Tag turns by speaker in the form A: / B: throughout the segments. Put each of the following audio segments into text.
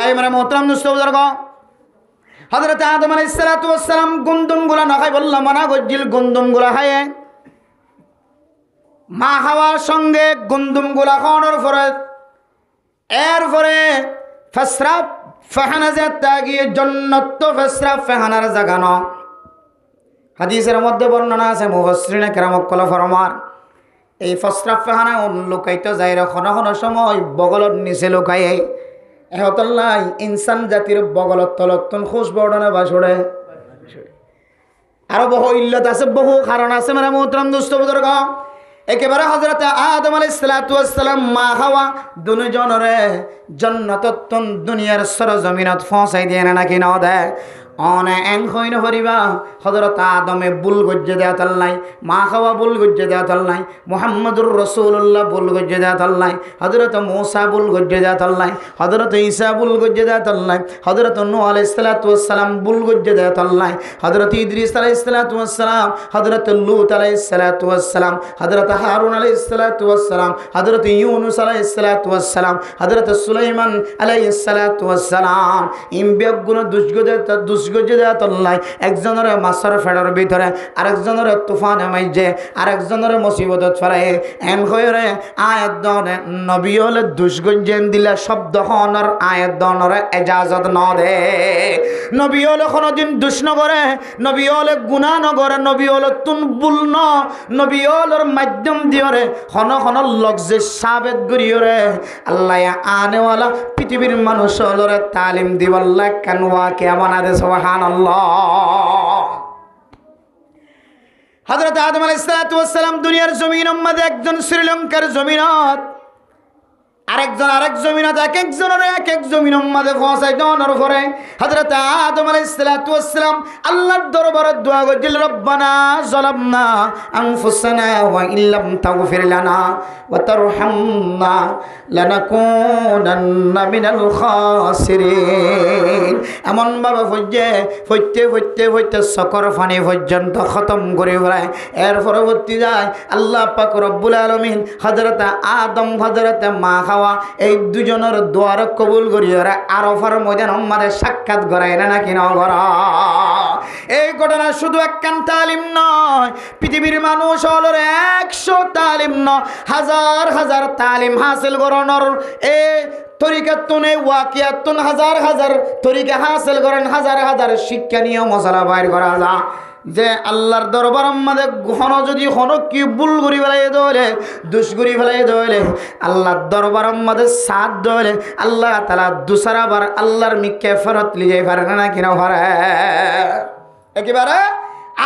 A: এই মানে মোহতরম দুস্থ বুজুর্গ হযরত আদম আলাইহিস সালাতু ওয়াস সালাম গন্ডমগুলা না খাই বললাম মানা গজ্জিল গন্ডমগুলা খায় মা হাওয়ার সঙ্গে গন্ডমগুলা খাওয়ানোর পরে এরপরে ফসরাফ ফাহানা যেটা গিয়ে জন্নত ফসরাফ ফাহানার জাগানো হাদিসের মধ্যে বর্ণনা আছে মুফাসসিরিনে কেরাম কল ফরমান এই ফসরাফ ফাহানা লুকাইতে যায় কোনো সময় বগলত নিচে লুকায় এহতল্লাই ইনসান জাতির বগলত তলতন খোঁজ বর্ডনে বাসুড়ে আরো বহু ইল্লত আছে বহু কারণ আছে মানে মোহতরম দুস্থ বুজুর্গ একেবারে হযরত আদম আলাইহিস সালাতু ওয়াস সালাম মা হাওয়া দুজনরে জান্নাতত দুনিয়ার সরজমিনত পৌঁছাই দিয়ে নাকি না দেয় অনে এন হইন হরিবা হযরত আদমে বুল গজ্জে দেয়াত আল্লাহ মা হাওয়া বুল গজ্জে দেয়াত আল্লাহ মুহাম্মদুর রাসূলুল্লাহ বুল গজ্জে দেয়াত আল্লাহ হযরত মূসা বুল গজ্জে দেয়াত আল্লাহ হযরত ঈসা বুল গজ্জে দেয়াত আল্লাহ হযরত নূহ আলাইহিস সালাতু ওয়াস সালাম বুল গজ্জে দেয়াত আল্লাহ হযরত ইদ্রিস আলাইহিস সালাতু ওয়াস সালাম হযরত লূত আলাইহিস সালাতু ওয়াস সালাম হযরত হারুন আলাইহিস সালাতু ওয়াস সালাম হযরত ইউনূস আলাইহিস সালাতু ওয়াস সালাম হযরত সুলাইমান আলাইহিস সালাতু ওয়াস সালাম ইমবিয়াগুন দুসগজে দেয়াত আল্লাহ একজনের মাছের ফেডার ভিতরে আরেকজনের তুফানে মাইজে আরেকজনের মুসিবতত ফেরায় এন হয়ে আয়াত দনে নবী হলে দুসগজেন দিলে শব্দ হনর আয়াত দনর এজাজত ন দে নবী হলে কোনোদিন দুষ নগরে নবী হলে গুনাহ নগরে নবী হলে তুন বুল ন নবী হলের মাধ্যম দিয়রে খন লগ যে সাবেত গরিয়রে আল্লাহ আনেওয়ালা পৃথিবীর মানুষ হলরে তালিম দিবাল্লাহ কানওয়া কে বানাদে সুবহানাল্লাহ হযরত আদম আলাইহিস সালাতু ওয়াস সালাম দুনিয়ার জমিনের মধ্যে একজন শ্রীলঙ্কার জমিনত আরেক জমিনত এক জনের এক জমিনের মধ্যে পৌঁছাই দেওয়ার পরে হযরত আদম আলাইহিস সালাতু ওয়াস সালাম আল্লাহর দরবারে দোয়া করলেন রব্বানা যালামনা আনফুসানা ওয়া ইল্লাম তাগফির লানা ওয়া তারহামনা লানাকুনান্না মিনাল খাসিরিন এমন ভাবে ফইতে সকর ফানি পর্যন্ত খতম করে ফেলায় এর পরবর্তী যায় আল্লাহ পাক রব্বুল আলামিন হযরত আদম হযরত মা হাওয়া এই দুজনের দোয়ার কবুল করিয়া আরাফার ময়দান আমাদের সাক্ষাৎ করায় না নাকি না করা এই ঘটনা শুধু একখান তালিম নয় পৃথিবীর মানুষ হলো 100 তালিম নয় হাজার হাজার তালিম হাসিল করানোর এই তরিকাতুনে ওয়াকিয়াতুন হাজার হাজার তরিকা হাসিল করেন হাজার হাজার শিক্ষা নিয়ে মশলা বাইর করা যায় যে আল্লাহর দরবার আমাদের ঘন যদি ঘন কি ভুল করি ফেলাই দলে দুষ করি ফেলাই দলে আল্লাহর দরবার আমাদের সাথ দলে আল্লাহ তাআলা দুসরাবার আল্লাহর মিকে ফেরত লিয়ে পারে না কিনা পারে একেবারে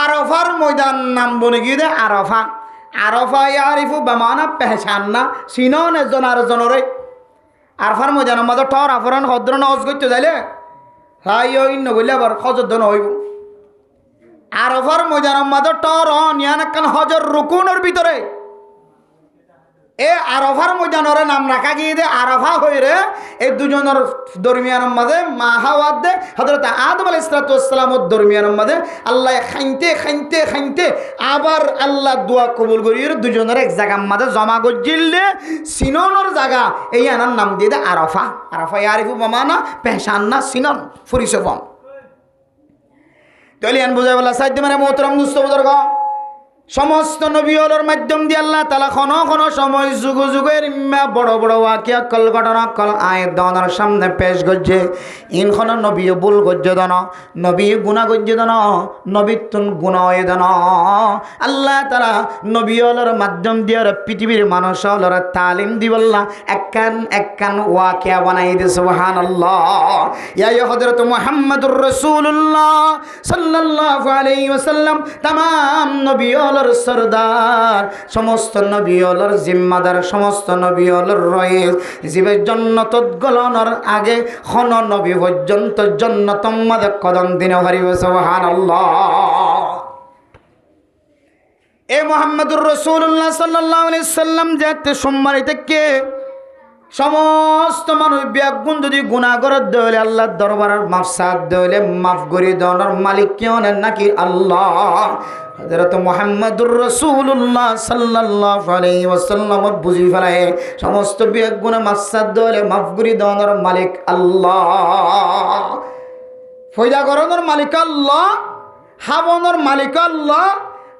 A: আরাফার ময়দান নাম বনে গিয়ে দে আরাফা ইয়ারিফু বামানা পেহচাননা সিনন জনার জনরে আরাফার ময়দান আমাদের টর আফরান হদ্র নজ করতে যাইলে হাই ইন্ন বললে আবার হজর হইব আরাফার ময়দানের মধ্যে টর নিয়ান হজর রুকুনের ভিতরে এ আরাফার ময়দানের নাম রাখা গিয়ে দে আরাফা হয়ে রে এই দুজনের দরমিয়ানের মধ্যে মা হাওয়াত দে হযরত আদম আলাইহিস সালাতু ওয়াস সালামের দরমিয়ানের মধ্যে আল্লাহ খাইতে আবার আল্লাহ দোয়া কবুল করিয়ে দুজনের এক জায়গার মধ্যে জমা গজ্জিলে সিননের জায়গা এই আনার নাম দিয়ে দে আরাফা ইয়ারিফু বামানা পেহচাননা সিনন ফরিসফম তলিয়ান বুঝাই বলা সাইতে মানে মোহতরম দুস্থ বুজুর্গ সমস্ত নবী হলোর মাধ্যম দিয়ে আল্লাহ তাআলা কোন সময় যুগের বড় বড় ওয়াকিয়া কল ঘটনা কল আয়াত দনার সামনে পেশ করছে ইনখন নবী ভুল করছে দন নবী গুনাহ করছে দন নবী তুন গুনাহ হয়ে দন আল্লাহ তাআলা নবী হলোর মাধ্যম দিয়ে পৃথিবীর মানুষ হলোর তালিম দিবল্লাহ একখান ওয়াকিয়া বানাই দে সুবহানাল্লাহ ইয়া হযরত মুহাম্মদুর রাসূলুল্লাহ সাল্লাল্লাহু আলাইহি ওয়াসাল্লাম तमाम নবী সরদার সমস্ত নবী হলর জিম্মাদার সমস্ত নবী হলর রয়েস জীবের জান্নাতত গলনের আগে খন নবী পর্যন্ত জান্নাতম মাদে কদম দিনে হারিব সুবহানাল্লাহ এ মুহাম্মদুর রাসূলুল্লাহ সাল্লাল্লাহু আলাইহি সাল্লাম যাতে সম্মানিত কে সমস্ত মানুষ ব্যাগুণ যদি গুনাহ করে দেলে আল্লাহর দরবারের মাফসাদ দেলে মাফ করে দেওয়ার মালিক কেউ নাকি আল্লাহ হযরত মুহাম্মদুর রাসূলুল্লাহ সাল্লাল্লাহু আলাইহি ওয়াসাল্লাম বুঝি ফেলায় সমস্ত বিবেক গুনাহ মাসসাদ দলে মাফ করে দেওয়ার মালিক আল্লাহ, ফয়দা করানোর মালিক আল্লাহ, হাবানোর মালিক আল্লাহ,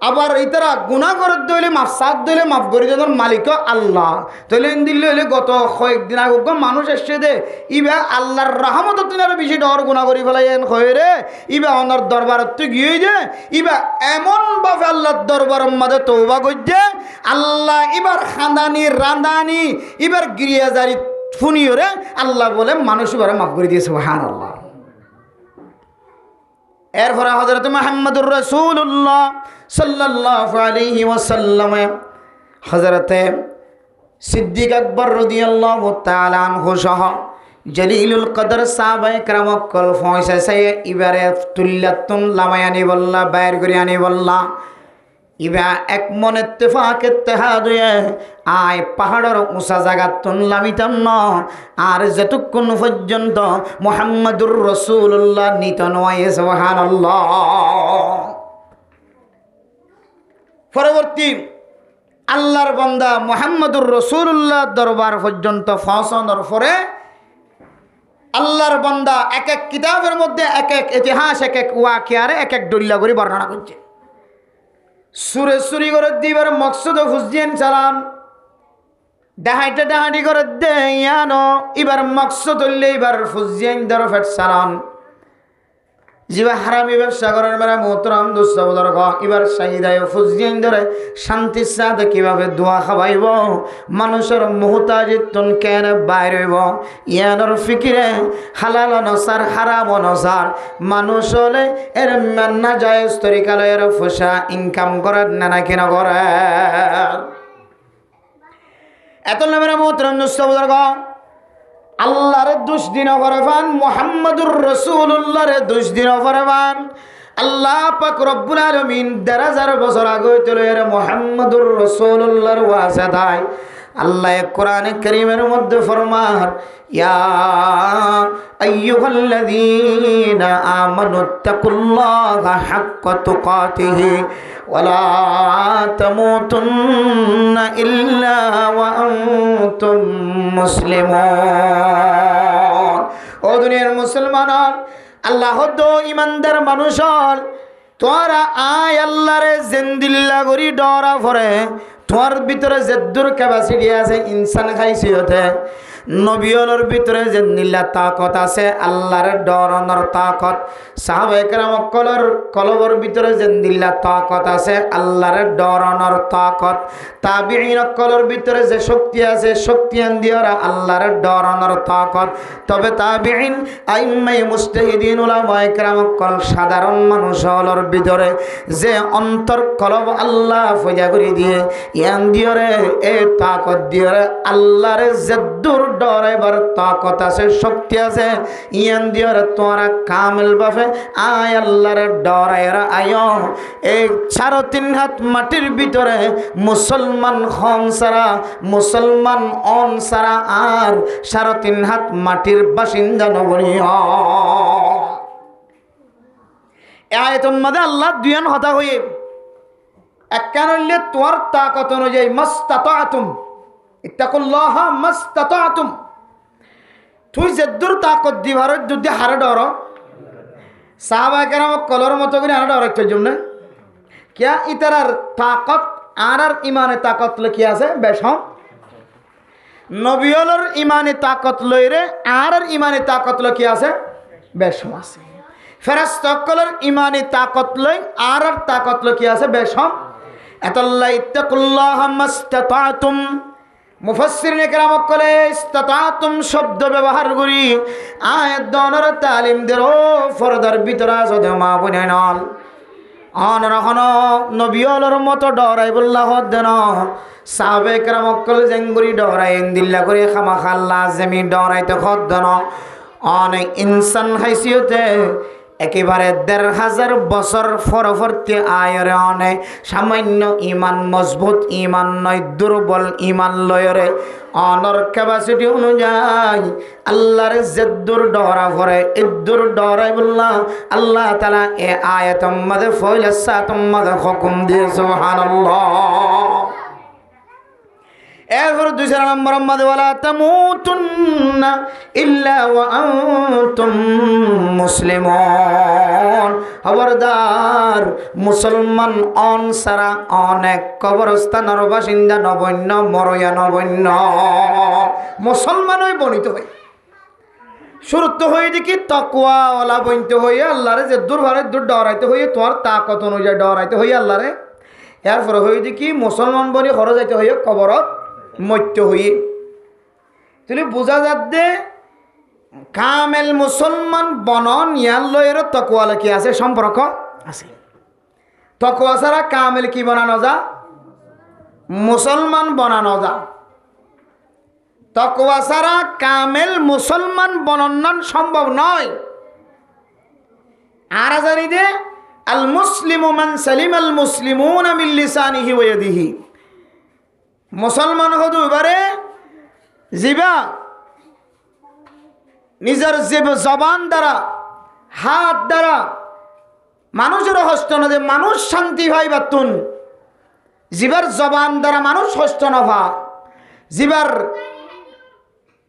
A: আবার ইতারা গুনাহ করে দলে মাফসাদ দলে মাফ করে দেওয়ার মালিক আল্লাহ। তাহলে দিল্লি হলে গত কয়েকদিন আগে মানুষ এসে দে ইবা আল্লাহর রহমত তিনার বেশি ডর গুনাহ করে ফেলাইন কয়ে রে ইবা ওনার দরবারত গিয়ে যে ইবা এমন ভাবে আল্লাহর দরবার মাঝে তওবা করছে আল্লাহ এবার খানদানি রান্দানি এবার গিরিয়াজারি ফুনিও রে আল্লাহ বলে মানুষ এবারে মাফ করে দিয়েছে সুবহানাল্লাহ। এরপরে হযরত মুহাম্মদুর রাসূলুল্লাহ সাল্লাল্লাহু আলাইহি ওয়াসাল্লাম হযরতে সিদ্দিক আকবর রাদিয়াল্লাহু তাআলা আনহু সহ জলিলুল কদর সাহাবায়ে কেরাম কল ফয়সাসে ইবারে তুল্লাতুন লামায়ানি বল্লা বাইর করে আনি বল্লা ইবা এক মন ইত্তেফাক ইত্তেহাদ হয়ে আয় পাহাড়ের উঁচা জায়গাত তুনলামিতাম ন আর যেটুকুন পর্যন্ত মুহাম্মদুর রাসূলুল্লাহ নিত নয় সুবহানাল্লাহ। পরবর্তী আল্লাহর বান্দা মুহাম্মদুর রাসূলুল্লাহ দরবার পর্যন্ত পৌঁছানোর পরে আল্লাহর বান্দা এক এক কিতাবের মধ্যে এক এক ইতিহাস এক এক ওয়াকিয়ারে এক এক দলিল করে বর্ণনা করছে। সুরে সুরি করে দিবার মকসদ ফুজিয়েন চালান ডাহাইটা ডাহাটি করে দেয়ানো এবার মকসদ হইলে এবার ফুজিয়েন ধরো ফেট চালান জিবা হারামি ব্যবসা করার মেরা মোহতরাম দুঃসাবদার এবার চাহিদায় ফুজিয়েন ধরে শান্তির সাথে কিভাবে দোয়া খাবাইব মানুষের মুহতাজিত্তন কেন বাইর হইব ইয়ানোর ফিকিরে হালাল নসার হারাম নসার মানুষ হলে এর না যায় তরিকালে এর ফুসা ইনকাম করার নানা কেন করে এত মেরা মোহতরাম দুঃসাবদার আল্লাহর দোষ দিন ফরমান মুহাম্মদুর রাসূলুল্লাহর দোষ দিন ফরমান আল্লাহ পাক রব্বুল আলামিন ১০০০ বছর আগে চলে এর মুহাম্মদুর রাসূলুল্লাহর ওয়াসাদায় আল্লাহ কোরআনে কারীমের মধ্যে ফরমান ইয়া আইয়ুহাল্লাযীনা আমানুত্তাকুল্লাহা হাক্কা তুকাতিহি ওয়ালা তামুতুন্না ইল্লা ওয়া আনতুম মুসলিমুন। ও দুনিয়ার মুসলমান আল্লাহ দো ইমানদার মানুষ তোরা আয় আল্লাহরে জিন্দিল্লা করি ডরা পরে তোমার ভিতরে যেদুর ক্যাপাসিটি আছে ইনসান খাইছি হতে নবিয়লের ভিতরে যে নীলা তাকত আছে আল্লাহর ডরানোর তাকত সাহাবায়ে কেরাম কলবর ভিতরে যে নীলা তাকত আছে আল্লাহর ডরানোর তাকত তাবিঈন কলর ভিতরে যে শক্তি আছে শক্তি আন্দিওরা আল্লাহর ডরানোর তাকত। তবে তাবিঈন আইম্মাই মুজতাহিদিন উলামায়ে কেরাম কল সাধারণ মানুষের ভিতরে যে অন্তর কলব আল্লাহ ফজা করে দিয়ে ইয়ান দিওরে এ তাকত দিওরে আল্লাহর যেদুর ডরাইবার তাকত আছে শক্তি আছে ইয়ান দিওর তোরা কামিল বাফে আয় আল্লাহর ডরাইরা আয় এই ৩.৫ হাত মাটির ভিতরে মুসলমান খন সারা মুসলমান অন সারা আর ৩.৫ হাত মাটির বাসিন্দা নবনীয়। এই আয়াতের মধ্যে আল্লাহ দুইয়ান কথা হয়ে এক কারণে তোর তাকত অনুযায়ী মাস্তাতাতুম ইত্তাকুল্লাহ মাস্তাতাতুম তুই যেদুর তাকত দিবার যদি হারে ডর সাহাবায়ে কেরাম কলর মতো করে হারে ডর একটু জন্য কিয়া ইতারার তাকত আর ইমানে তাকত কি আছে বেশম নবিয়লর ইমানে তাকত লইরে আর ইমানে তাকত কি আছে বেশম আছে ফেরেশতা কলর ইমানে তাকত লই আর তাকত কি আছে বেশম এতাল্লাহ ইত্তাকুল্লাহ মাস্তাতাতুম মুফাসসিরিনে কেরাম কলে ইস্তাতাতুম শব্দ ব্যবহার করি আয়াত দনর তালিম দেরো ফরদার ভিতরা যদি মা বনে নল অনরহন নবিয়লর মতো ডরাই বল্লাহ দেন সাহাবে কেরাম কলে জেঙ্গুরি ডরাই দিল্লা করে খামাখাল্লা জমি ডরাইতে খদ্দন অনেক ইনসান হাইসিয়তে একেবারে ১৫০০ বছর পরবর্তী আয়রে অনে সামান্য ইমান মজবুত ইমান নয় দুর্বল ইমান লয়রে অনর ক্যাপাসিটি অনুযায়ী আল্লাহর জেদ্দুর ডরা ভরে ইদ্দুর ডরাই বললাম আল্লাহ তাআলা এ আয়াতের মধ্যে ফয়লাসাতের মধ্যে হুকুম দিয়ে সুবহানাল্লাহ। এরপর ২ নম্বর মধ্যে ওয়ালা তামুতুন্না ইল্লা ওয়া আনতুম মুসলিমুন, খবরদার মুসলমান অন সারা অনেক কবরস্থানের বাসিন্দা নবন্য মরয়া নবন্য মুসলমানই বনিত হয়। শুরুত হয়ে দেখি তকওয়া ওয়ালা বনিত হয়ে আল্লাহরে যে দূর ডরাইতে হয়ে তোমার তাকত অনুযায়ী ডরাইতে হয়ে আল্লাহরে। এরপরে হয়ে দেখি মুসলমান বনি খরচ যাইতে হয়ে কবরত মত্য হয়ে। তাহলে বোঝা যাচ্ছে কামেল মুসলমান বনন ইয়ার লয়ের তকওয়ালা কি আছে সম্পর্ক আছে। তকওয়া ছাড়া কামেল কি বানানো যা মুসলমান বানানো যা। তকওয়া ছাড়া কামেল মুসলমান বনন সম্ভব নয়। আর জানি দে আল মুসলিমু মান সালিম আল মুসলিমুনা মিন লিসানিহি ওয়া ইয়াদিহি, মুসলমান হদু এবারে জিবা নিজের জবান দ্বারা হাত দ্বারা মানুষের হস্ত না যে মানুষ শান্তি ভাই বাতুন জিবার জবান দ্বারা মানুষ হস্ত নভা জিবার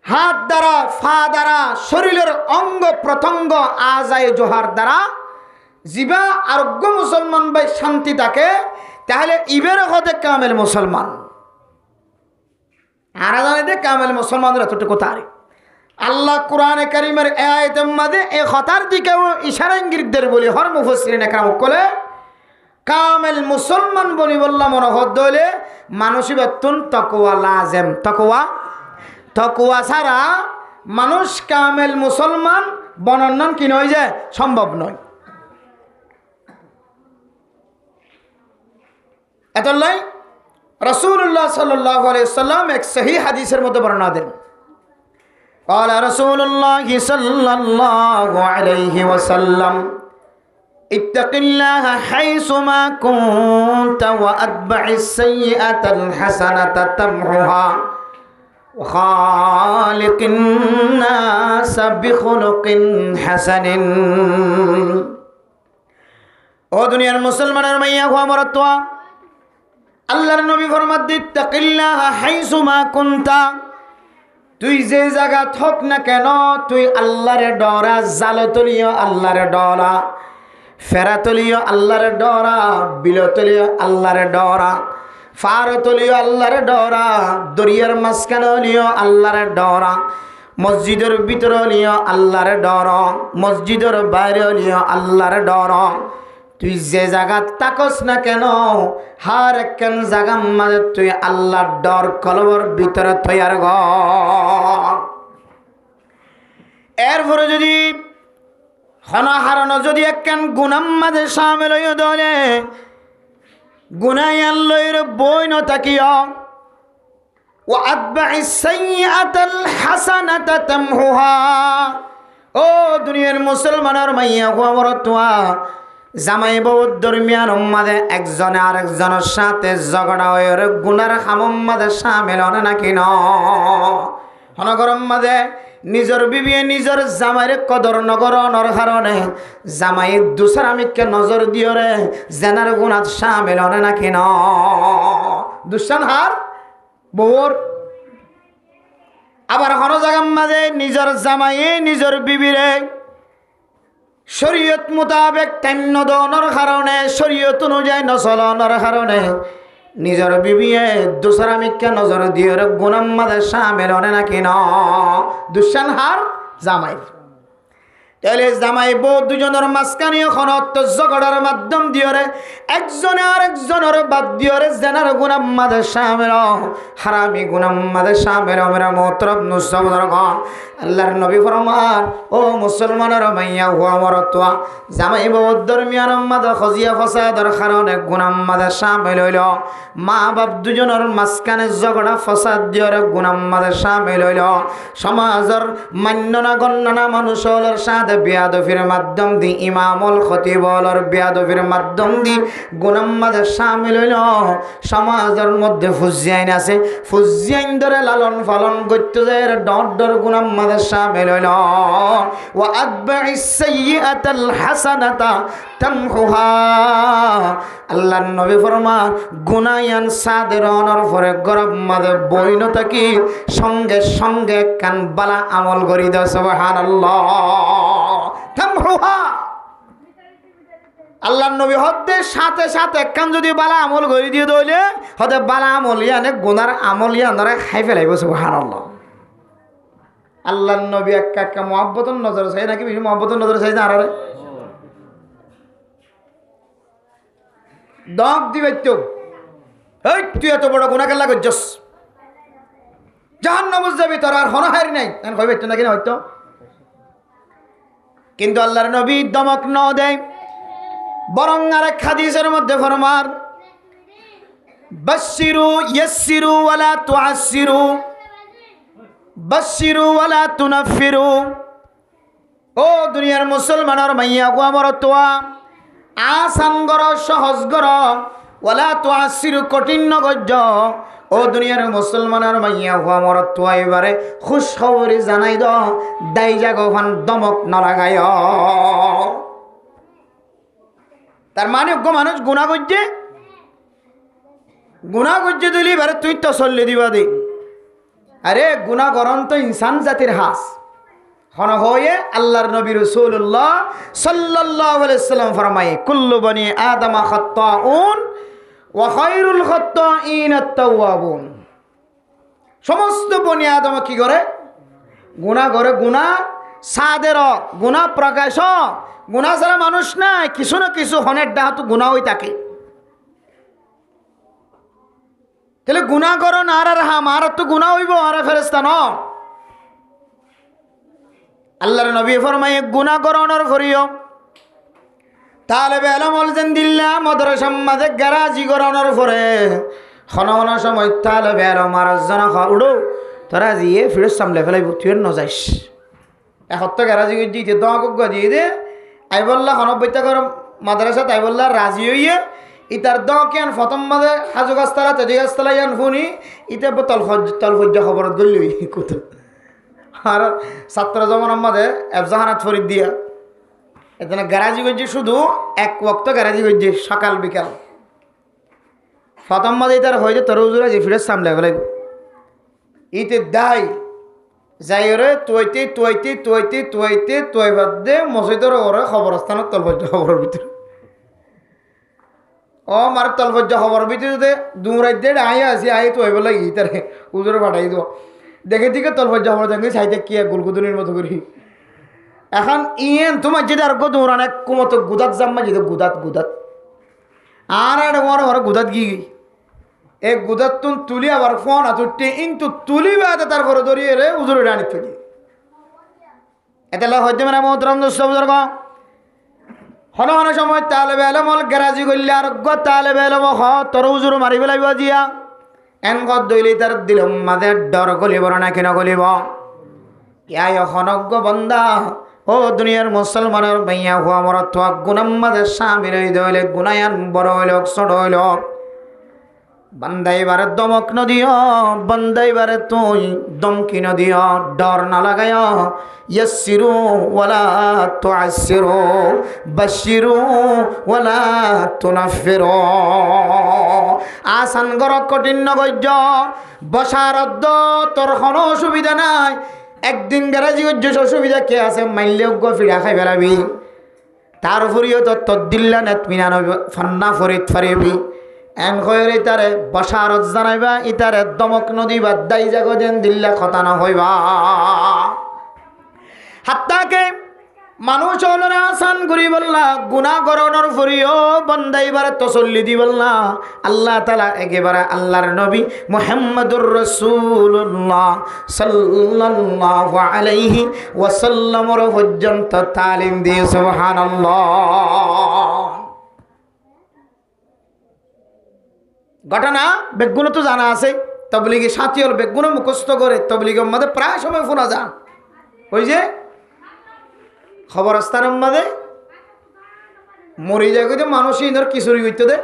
A: হাত দ্বারা ফা দ্বারা শরীরের অঙ্গ প্রত্যঙ্গ আজায় জোহার দ্বারা জিবা আরোগ্য মুসলমান ভাই শান্তি থাকে, তাহলে ইবের হতে কামেল মুসলমান। আর জানে কামেল মুসলমানদের এতটুকু তারে আল্লাহ কোরআনে কারীমের আয়াতের মধ্যে এই কথার দিকেও ইশারা ইঙ্গিত দেন বলি হর মুফাসসিরিন একরাম কলে কামেল মুসলমান বলি বললাম মনোহদ দলে মানুষিবতুন তাকওয়া লাজেম। তাকওয়া ছাড়া মানুষ কামেল মুসলমান বনন্নন কি নয় যে সম্ভব নয়। এতলাই রাসূলুল্লাহ সাল্লাল্লাহু আলাইহি ওয়াসাল্লাম এক সহিহ হাদিসের মধ্যে বর্ণনা দেন। قال رسول الله صلى الله عليه وسلم اتق الله حيثما كنت واتبع السيئة الحسنة تمحها وخالق الناس بخلق حسن। ও দুনিয়ার মুসলমানের মাইয়া হওয়া মরতোয়া আল্লাহর নবী ফরমাত ইত্তাকিল্লাহ হাইসুমা কুনতা, তুই যে জায়গা থাক না কেন তুই আল্লাহরে ডরা। জালতলিও আল্লাহরে ডরা, ফেরাতলিও আল্লাহরে ডরা, বিলতলিও আল্লাহরে ডরা, ফারতলিও আল্লাহরে ডরা, দরিয়ার মাঝখানেও আল্লাহরে ডরা, মসজিদের ভিতরেও আল্লাহরে ডরা, মসজিদের বাইরেও আল্লাহরে ডরা। তুই যে জায়গা তাকস না কেন হার একখান জায়গা মাঝে তুই আল্লাহর ডর কলবর ভিতরে তৈয়ার গ। এরপরে যদি হনহারানো যদি একখান গুনাম মাঝে সামিল হইয়া দলে গুনাই আল্লাহর বই ন তাকিও ও আতবাইস সাইয়্যাতাল হাসানাতা তামহুহা। ও দুনিয়ার মুসলমানের মাইয়া খবরতোয়া জামাই বউ দরমিয়ান উম্মাদে একজনে আরেকজনের সাথে ঝগড়া হয়ে গুনার হামম মাদে সামিল হনে নাকি ন হনগরম মাদে নিজের বিবিয়ে নিজের জামাইরে কদর নগর অনর কারণে জামাই দুসরা মিকে নজর দিও রে জেনার গুনাত সামিল হনে নাকি ন দুসান হার বউর। আবার হন জাগাম মাদে নিজের জামাইয়ে নিজের বিবিরে শরীয়ত মোতাবেক টাইম দনের কারণে শরীয়ত অনুযায়ী নচলনের কারণে নিজের বিবিয়ে দুসরা মিকে নজর দিয়ে গুনাম মাদে সামিল হনে নাকি ন দুসান হার জামাই। তাহলে জামাই বউ দুজনের মাঝখানে খনত ঝগড়ার মাধ্যম দিয়ে একজনে আরেকজনের বাদ দিয়ে জেনার গুনাম মাদে সামিল হারামি গুনাম মাদে সামিল মেরা মোহতরম নুসবদর গণ আল্লাহর নবী ফরমান ও মুসলমানের মাইয়া হুয়া মরতোয়া জামাই বউ দরমিয়ান মাদে খজিয়া ফসাদর কারণে গুনাম মাদে সামিল হইল। মা বাপ দুজনের মাঝখানে ঝগড়া ফসাদ দিয়ে গুনাম মাদে সামিল হইল। সমাজের মান্য না গণ্য না মানুষের সাথে বেয়াদফির মাধ্যম দি ইমামুল খতিবলর বেয়াদফির মাধ্যম দি গুনার মাঝে শামিল হইল সমাজের মধ্যে ফুজিয়াইন আছে ফুজিয়াইন ধরে লালন পালন করতে যায় ডর ডর গুনার মাঝে শামিল হইল ওয়া আতবাইস সাইয়্যাতাল হাসানাতা তামহুহা আল্লাহর নবী ফরমান গুনায়ান সাদরনের পরে গরব মাঝে বইন থাকি সঙ্গে সঙ্গে কান বালা আমল করি দাও সুবহানাল্লাহ তামহুহা আল্লাহর নবী হদ্দে সাথে সাথে কান যদি বালা আমল করি দিয়ে দইলে হদে বালা আমল ইয়ানে গুনার আমল ইয়ানরে খাই ফেলাইব সুবহানাল্লাহ আল্লাহর নবী একা মুহাব্বতের নজর চাই নাকি বেশি মুহাব্বতের নজর চাই না আরে দক দিবে তো এই তুই এত বড় গুনাহ কেলা করছস জাহান্নামে যাবি তোর আর হনহারি নাই আমি কইবে তো নাকি না হয়তো কিন্তু আল্লাহর নবী দমক ন দেয় বরং আরেক হাদিসের মধ্যে ফরমান বাশশিরু ইয়াসসিরু ওয়ালা তুআসসিরু বাশশিরু ওয়ালা তুনাফিরু ও দুনিয়ার মুসলমানের মাইয়া গো আমার তোয়া আসান গর সহজ গর ওয়ালা তুআসসিরু কঠিন নগজ ও দুনিয়ার মুসলমানের মাইয়া গো আমার তোয়া এবারে খুশ খবরি জানাই দ দাই জাগো ফান দমক ন লাগায় তার মানে গো মানুষ গুনাহ করছে দিলি এবারে তুই তো চললে দিবা দে আরে গুনাহ করন তো ইনসান জাতির হাস হন হয়ে আল্লাহর নবী রাসূলুল্লাহ সাল্লাল্লাহু আলাইহি ওয়াসাল্লাম ফরমায়ে কুল্লু বনি আদম খাত্তাউন ওয়া খায়রুল খাত্তাইন আত-তাওয়াবুন সমস্ত বনি আদম কি করে গুনাহ করে গুনাহ সাদের গুনাহ প্রকাশ গুনাহ ছাড়া মানুষ নাই কিছু না কিছু হনের ডাহাত গুনাহ হই থাকে তাহলে গুনাহ করো না আর হাম আর তো গুনাহ হইব আর ফেরেশতা ন আল্লাহর নবী ফরমায়ে গুনাহ করোনার ফরিও তালেবে ইলম অলজেন দিল্লা মাদ্রাসা মাঝে গারাজি করোনার ফরে হন হন সময় তালেবে ইলম আর জন উড়ো তোরা জিয়ে ফিরস সামলে ফেলাইব তুই ন যাইস এখন তো গারাজি গই দিতে দোয়া কগ দিয়ে দে আই বললা হন বইতা কর মাদ্রাসা তাই বললা রাজি হইয়ে ইতার দকেন প্রথম মাঝে হাজু গাছতলা তেজি গাছতলা ইয়ান ফুনি ইতে তলফজ্জা খবর গলি কত আর ছাত্র জমানার মাঝে এফজাহানাত ফরিদ দিয়া এখানে গ্যারাজি করছে শুধু এক ওয়াক্ত গ্যারাজি করছে সকাল বিকাল প্রথম মাঝে তার হয়ে যে তোর উজুরা যে ফিরে সামলে ফেলে ইতে দায় যাই রে তুই বাদ দে মসজিদের ওরে খবরস্থানের তলফজ্জা খবরের ভিতরে ও মার তলফজ্জা খবরের ভিতরে দুরাই দে আইয়া আসি আই তো হইব লাগি তারে উজুরে পাঠাই দিব দেখে দিকে তলফজ্জা খবর দেখে সাইতে কি গুলগুদুনির মতো করি এখন ইয়েন তোমার যেটা আর দৌড়ান এক কুমতো গুদাত জাম্মা যেটা গুদাত আর ওর গুদাত গিয়ে এই গুদাত তুলি আবার ফোন আতুটে কিন্তু তুলি বাদে তারপরে ধরিয়ে রে উজুরে ডানি তুলি এটা হইতে মানে মোহতরম দোস্ত বুজুর্গ হন হন সময় তালেবে ইলম হল গ্যারাজি করলে আর তালেবে ইলম হ তোর উজুর মারি ফেলাইব জিয়া এন গদ দইলি তার দিলম মাঝে ডর গলিব না কেন গলিব ইয়াই হনজ্ঞ বন্দা ও দুনিয়ার মুসলমানের মাইয়া হুয়া মর তো গুনাম মাঝে শামিল হই দইলে গুনায়ান বড় হইল ছোট হইল বান্দাইবারে দমক নদিও বান্দাইবারে তুই দমকি নদিও ডর না লাগায় ইয়াসসিরু ওয়ালা তুআসসিরু বাশশিরু ওয়ালা তুনাফিরু আসান গর কঠিন নগজ বসার অদ্দ তোর কোনো অসুবিধা নাই একদিন গ্যারাজি গজ্জ অসুবিধা কে আছে মাইলে গো ফিরা খাই বেড়াবি তার উপরেও তো তদ্দিল্লা নেতমিনান ফান্না ফরিদ ফারিবি এন খয়রে ইতারে বসারত জানাইবা ইতারে দমক নদী বা দাই জাগো যেন দিল্লা খতানা হইবা হাত্তাকে মানুষ হলরে আসান করি বললা গুনাহ করণর ফরিও বন্দাইবারে তসল্লি দি বললা আল্লাহ তাআলা একেবারে আল্লাহর নবী মুহাম্মদুর রাসূলুল্লাহ সাল্লাল্লাহু আলাইহি ওয়াসাল্লামর পর্যন্ত তালিম দিয়ে সুবহানাল্লাহ। ঘটনা বেগুনো তো জানা আছে তবলিগি সাথী হল বেগুনো মুখস্থ করে তবলিগের মধ্যে প্রায় সময় শোনা যান ওই যে খবরস্থানের মাঝে মরি যায় কিন্তু মানুষই ইনর কিশোরী করতে দে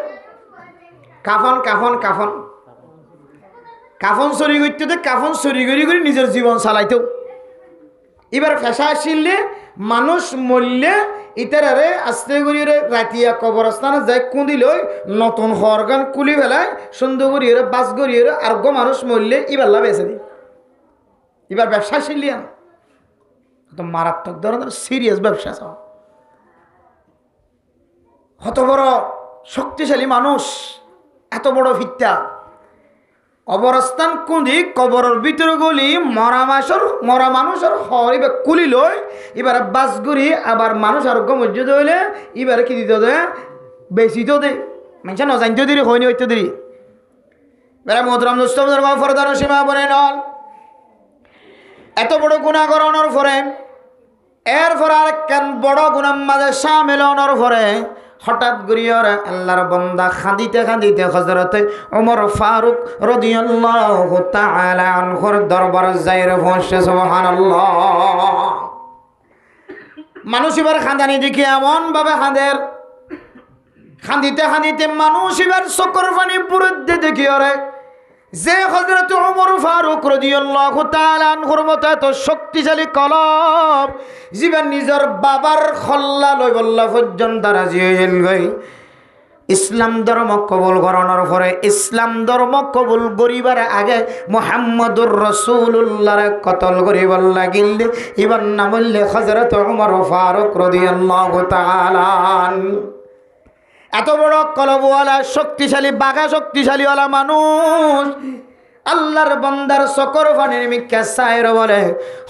A: কাফন কাফন কাফন কাফন চুরি করতে দে কাফন চুরি করে নিজের জীবন চালাইতেও এবার ফেসা আসলে মানুষ মরলে ইতারে আস্তে করিয়ে রাতিয়া কবরস্থানে যাই কুঁদিল নতুন হরগান কুলি ফেলায় সুন্দর করিয়ে বাস করিয়ে আর মানুষ মরলে এবার লাভ এসে দিই এবার ব্যবসা শিলিয়ান তো মারাত্মক ধরনের সিরিয়াস ব্যবসা চাও কত বড় শক্তিশালী মানুষ এত বড় ভিত্তা কবরস্থান কুঁদি কবরের ভিতরে গলি মরা মানুষের হরিবে কুলি লই এবার বাস করি আবার মানুষ আরোগ্য মর্যাদা হইলে এবার কি দিতে দে বেশি তো দে মানুষ ন জানতে দেরি হয়নি হইতে দেরি বেড়া মোহতরাম দোস্তম ফরদার সীমা বনে নল এত বড় গুণা করানোর পরে এরপর আর কেন বড় গুণার মাঝে সামিলানোর পরে হঠাৎ করিয়া আল্লাহর বান্দা কাঁদিতে কাঁদিতে হযরতে ওমর ফারুক রাদিয়াল্লাহু তাআলা আনহুর দরবার যাইরে পৌঁছে সুবহানাল্লাহ। মানুষ এবার খাঁদানি দেখি এমন ভাবে খাঁদিতে খাঁদিতে মানুষ এবার চোখের পানি পুরুদ্দে দেখি ওরে যে হযরত ওমর ফারুক রাদিয়াল্লাহু তাআলা আনহুর মতো এত শক্তিশালী কলব জীবন নিজের বাবার খল্লা লই বল্লা পর্যন্ত রাজি হইল গই ইসলাম ধর্ম কবুল করানোর পরে ইসলাম ধর্ম কবুল করিবার আগে মুহাম্মদুর রাসূলুল্লাহর কতল করিবার লাগিল এবার নাম বললে হযরত ওমর ফারুক রাদিয়াল্লাহু তাআলা। এত বড় কলবওয়ালা শক্তিশালী বাঘা শক্তিশালীওয়ালা মানুষ আল্লাহর বান্দার চকর পানির মিক্কা সাইর বলে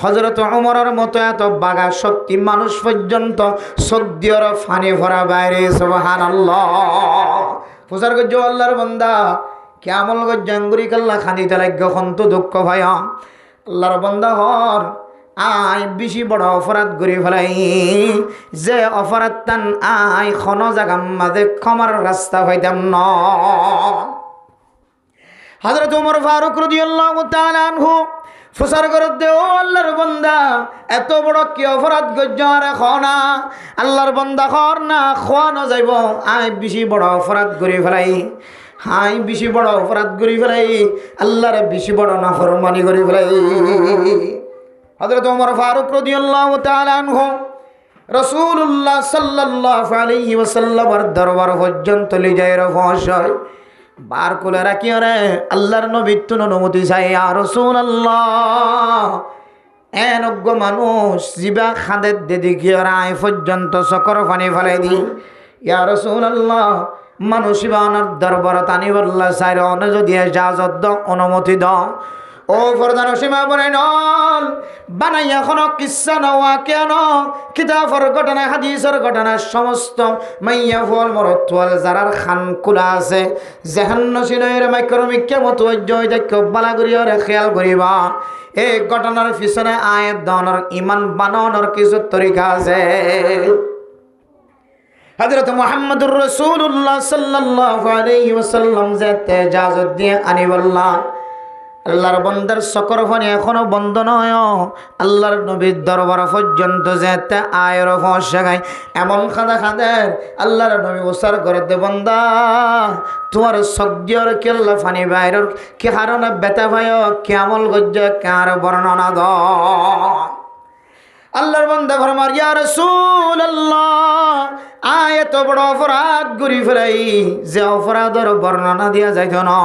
A: হযরত ওমরের মতো এত বাঘা শক্তি মানুষ পর্যন্ত সদ্যর ফানি ভরা বাইরে সুবহানাল্লাহ। প্রচার করছো আল্লাহর বান্দা কেমন গজ্জাঙ্গুরি কাল্লা খানিতে লাগ্য খন্ত দুঃখ ভয় আল্লাহর বান্দা হর আই বেশি বড় অপরাধ করে ফেলাই যে অপরাধ টান আই খন জাগার মাঝে ক্ষমার রাস্তা হইতাম ন। হযরত ওমর ফারুক রাদিয়াল্লাহু তাআলা আনহু প্রচার করে দেও আল্লাহর বান্দা এত বড় কি অপরাধ গজ্জার খনা আল্লাহর বান্দা খর না খোয়ানো যাইব আই বেশি বড় অপরাধ করে ফেলাই হাই বেশি বড় অপরাধ করে ফেলাই আল্লাহর বেশি বড় নাফরমানি করে ফেলাই। হযরত ওমর ফারুক রাদিয়াল্লাহু তাআলা আনহু রাসূলুল্লাহ সাল্লাল্লাহু আলাইহি ওয়াসাল্লামের দরবার পর্যন্ত লই যায় পৌঁছায় বার কোলে রাখিও রে আল্লাহর নবী তুন অনুমতি চাই ইয়া রাসূলুল্লাহ এনজ্ঞ মানুষ জিবা খাদের দেদিকে রায় পর্যন্ত চকর পানি ফেলাই দি ইয়া রাসূলুল্লাহ মানুষ বানার দরবার টানি বললা চাই অন যদি ইজাজত অনুমতি দাও ও ফরদান সীমা বনে নল বানাইয়া কোনো কিচ্ছা নওয়া কেন কিতাবের ঘটনা হাদিসের ঘটনা সমস্ত মাইয়া ফল মরতওয়াল যারার খান খোলা আছে জেহান্ন সিনের মাইক্রমিক কেমত জয় দেখো বালা করিয়া খেয়াল করিবা এই ঘটনার পিছনে আয়াত দানোর ইমান বানানোর কিছু তরিকা আছে। হযরত মুহাম্মদুর রাসূলুল্লাহ সাল্লাল্লাহু আলাইহি ওয়াসাল্লাম যেতে ইজাজত দিয়ে আনি বললা আল্লাহর বান্দার চকর পানি এখনো বন্ধ নয় আল্লাহর নবীর দরবার পর্যন্ত যেতে আয়ের পৌঁছায় এমন খাদা খাদের আল্লাহর নবী উসার করে দে বান্দা তোমার সদ্যর কেল্লা পানি বাইরের কি হারণে বেতা ভাই কেমন গজ্জ কার বর্ণনা দ আল্লাহর বান্দা ফরমার ইয়া রাসূলুল্লাহ আয়াত বড় অপরাধ করি ফেলাই যে অপরাধের বর্ণনা দিয়া যাইত না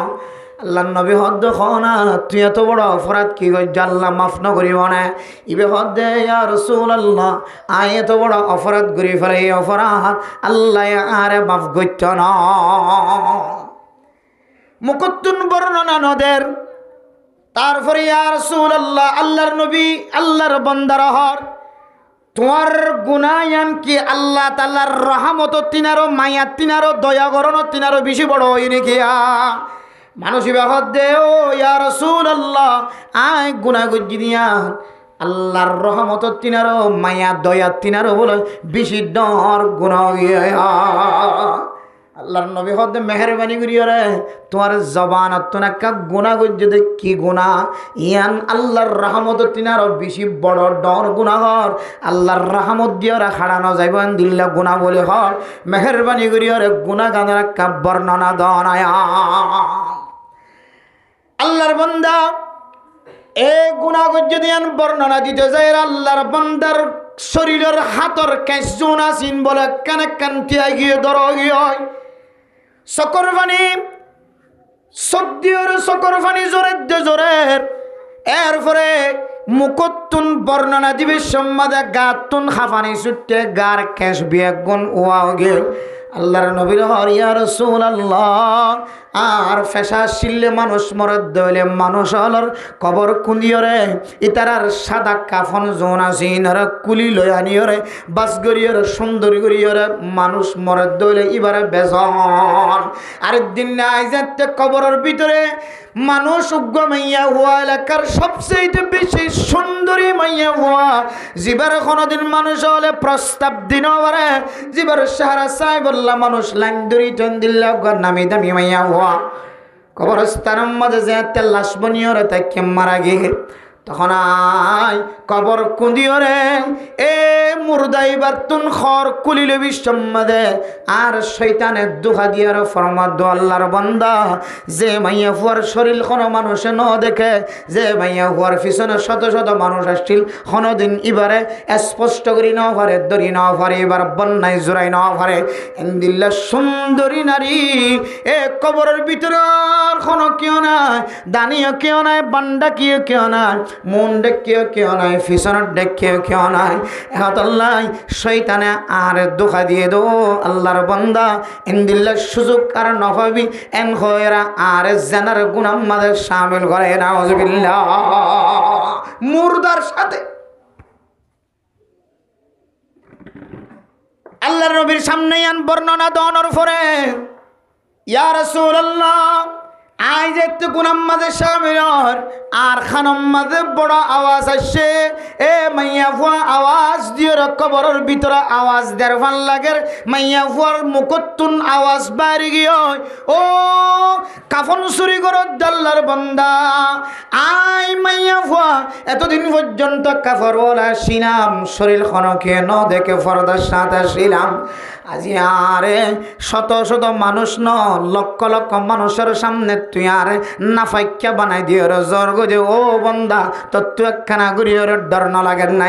A: আল্লাহ নবী হদ খানা তুই এত বড় অপরাধ কি গজ্জ আল্লাহ মাফ ন করিব না ইবে হদ ইয়া রাসূলুল্লাহ আয় এত বড় অপরাধ করি ফেলাই অপরাধ আল্লাহ আরে মাফ করত না মুকদ্দুন বর্ণনা নদের তারপরে ইয়া রাসূলুল্লাহ আল্লাহর নবী আল্লাহর বান্দার হর তোমার গুনায়ান কি আল্লাহ তাআলার রহমত তিনারো মায়া তিনারো দয়া করণ তিনারো বেশি বড় হই নাকি মানুষ বাহত দে ও ইয়া রাসূলুল্লাহ আয় গুনাহ গজ্জি দিয়া আল্লাহর রহমত তিনারো মায়া দয়া তিনারো বলে বেশি ডর গুনাহ আল্লাহর নবী হতে মেহরবানি করিয়া রে তোমার জবানত তো একটা গুণা করছে দে কি গুণা ইয়ান আল্লাহর রহমত তিনার বেশি বড় ডর গুণা হর আল্লাহর রহমত দিয়ে ওরা খাড়ানো যাইব দিল্লা গুণা বলে হর মেহরবানি করিয়া রে গুণা গানের একটা বর্ণনা দনায় আল্লাহর বান্দা এ গুণা করছে দিয়ান বর্ণনা দিতে যায় আল্লাহর বান্দার শরীরের হাতর কেশ জোনা চিন বলে কানে কান্তিয়া গিয়ে ধর গিয়ে চকর পানি সদ্যর চকর পানি জোরের দে জোরের এরপরে মুখতুন বর্ণনা দিবি সম্মাদে গাতুন হাফানি ছুটে গার কেশ বিয়ে গুণ ওয়াও গে আল্লাহর নবীর হর ইয়া রাসূলুল্লাহ আর ফেসা শিললে মানুষ মরদ দইলে মানুষ হলর কবর কুন্দিয়রে ইতারার সাদা কাফন জোনা সিনর কুলি লই আনিয়রে বাস গরিয়রে সুন্দরী গরিয়রে মানুষ মরদ দইলে ইবারে বেজন আর দিন নাই যাতে কবরের ভিতরে মানুষ উগ্র মাইয়া হওয়া এলাকার সবচেয়ে বেশি সুন্দরী মাইয়া হওয়া জীবার কোনোদিন মানুষ হলে প্রস্তাব দিন পারে জীবার সাহারা চাই বললা মানুষ লাইন দড়ি টন দিল্লা নামি দামি মাইয়া হওয়া কবরস্থানের মধ্যে যে লাশ বনিয়রে তাকে মারা গিয়ে তখন আই কবর কুঁদিয়রে এ মুর্দাইবার তুন খর কুলিল বিশ্বম্মাদে আর শৈতানের দুহা দিয়ার ফরমাদ আল্লাহর বান্দা যে মাইয়া ফুয়ার শরীর কোনো মানুষে ন দেখে যে মাইয়া ফুয়ার পিছনে শত শত মানুষ আসছিল কোনোদিন এবারে স্পষ্ট করি ন পারে দড়ি ন পারে এবার বন্যায় জোড়াই ন পারে এন্দিল্লা সুন্দরী নারী এ কবরের ভিতরে আর কোনো কেউ নাই দানিও কেউ নাই বান্ডা কেউ নাই মন ডেকেও কেউ নাই ফিসনের ডেকেও কেউ নাই এহতাল্লাই শৈতানে আর দুঃখা দিয়ে দো আল্লাহর বান্দা ইন্দিল্লার সুযোগ আর নভাবি এন হয়েরা আর জানার গুনাম্মাদের শামিল করে নাউজুবিল্লাহ মুর্দার সাথে আল্লাহর নবীর সামনে আন বর্ণনা দনর পরে ইয়া রাসূলুল্লাহ আই যেতে গুনাম্মাদের শামিল আর খানম্মাদে বড় আওয়াজ আসছে এ মাইয়া ফুয়া আওয়াজ দিয়ে কবরের ভিতরে আওয়াজ দেড় ভাল লাগে মাইয়া ফুয়ার মুখতুন আওয়াজ বাইরে গিয়ে ও কাফন চুরি করত আল্লাহর বান্দা আই মাইয়া ফুয়া এতদিন পর্যন্ত কাফরওয়ালা ছিলাম শরীর খনকে ন দেখে ফরদার সাথে ছিলাম আজি আরে শত শত মানুষ ন লক্ষ লক্ষ মানুষের সামনে তুই আর নাফাইক্যা বানাই দিয়ে জোর গজে ও বন্দা তোর তুই একখানা ঘুরিয়ে ডর না লাগে না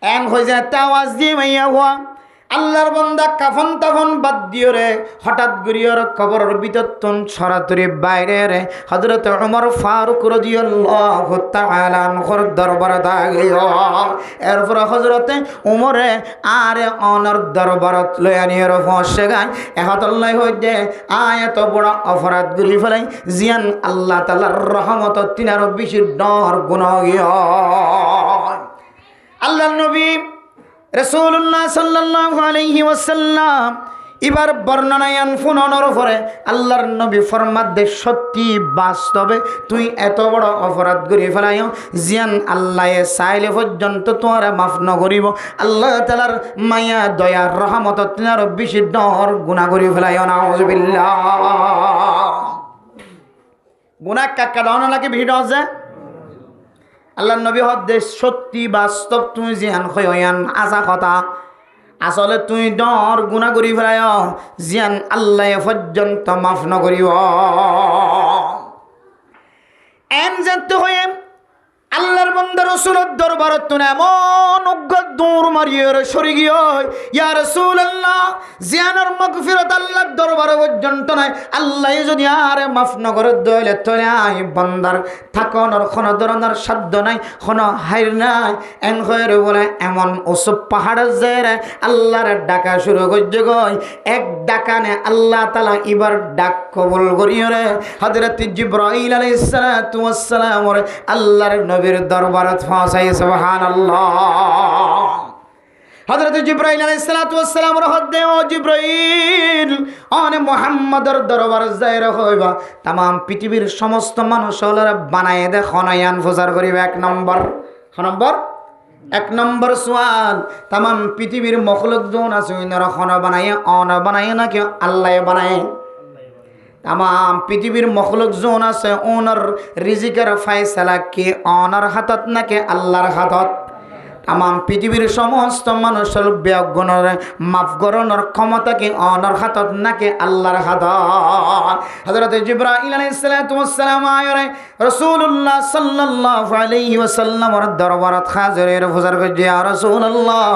A: এন হয়ে যায় আওয়াজ দিয়ে মাইয়া হওয়া আল্লাহর বান্দা কাফন তাফন বাদ দিয়ে রে হঠাৎ গড়িয়র কবরের ভিতর তুন সরাসরি বাইরে রে হযরত ওমর ফারুক রাদিয়াল্লাহু তাআলা আনহুর দরবারে দাঁড়িয়ে এরপর হযরতে ওমরে আরে অনর দরবারত লই আনিয়ে ফসে গায় এহতল্লাই হইতে আয়াত বড় অপরাধ করি ফেলাই জিয়ান আল্লাহ তাআলার রহমত তিনার বেশি ডর গুনাহ গিয়া আল্লাহর নবী রাসূলুল্লাহ সাল্লাল্লাহু আলাইহি ওয়াসাল্লাম এবার বর্ণনায়ন ফুননের পরে আল্লাহর নবী ফরমাত দে সত্যি বাস্তবে তুই এত বড় অপরাধ করি ফেলাইও জিয়ান আল্লাহ চাইলে পর্যন্ত তোমার মাফ ন করিব আল্লাহ তাআলার মায়া দয়া রহমত তিনার বেশি ডর গুনাহ করি ফেলাইও নাউজুবিল্লাহ গুনাহ কাকা দাও না লাগে ভিড় আছে আল্লাহ নবী হদ্দে সত্যি বাস্তব তুমি জিয়ান হইয়ান আশা কথা আসলে তুই ডর গুনাহ করি ফেলায় জিয়ান আল্লাহ পর্যন্ত মাফ ন করিব এন জানতে হয়ে আল্লাহর বান্দা রাসূলের দরবারে তুন এমন উগ্র দৌড় মারিয়ে সরে গিয়ে ইয়া রাসূলুল্লাহ জিয়ানের মাগফিরাত আল্লাহর দরবারে পর্যন্ত নাই আল্লাহ যদি আরে মাফ ন করে দইলে তোরে আই বান্দার থাকনের কোনো ধরনের সাধ্য নাই কোনো হাইর নাই এন হয়ে বলে এমন ওসব পাহাড়ের জেরে আল্লাহর ডাকা শুরু করছে গই এক ডাকানে আল্লাহ তাআলা এবার ডাক কবুল করিয়ে রে হযরত জিবরাইল আলাইহিস সালাতু ওয়াস সালাম আল্লাহর নবীর দরবারে পৌঁছায় সুবহানাল্লাহ হযরত জিবরাইল আলাইহিস সালাতু ওয়াস সালাম রহমত দে ও জিবরাইল অনে মুহাম্মদের দরবারে যাইরা হইবা तमाम পৃথিবীর সমস্ত মানুষ হলরে বানায় দে খনায়ান ফুজার করিবে এক নম্বর এক নম্বর সোয়াল, তাম পৃথিবীর মখলুক জন আছে ওইনারা খন বানায় অন বানায় নাকি আল্লাহ বানায়? তাম পৃথিবীর মখলুক জন আছে ওনার রিজিকের ফায়সালা কি অনার হাতত নাকি আল্লাহর হাতত? তাম পৃথিবীর সমস্ত মানুষের ব্যাগুণের মাফ করানোর ক্ষমতা কি অনার হাতত নাকি আল্লাহর হাতত? হযরত জিবরাইল আলাইহিস সালাতু ওয়াস সালাম আয়রে রাসূলুল্লাহ সাল্লাল্লাহু আলাইহি ওয়াসাল্লামের দরবারত হাজিরের ফুজার করে, ইয়া রাসূলুল্লাহ,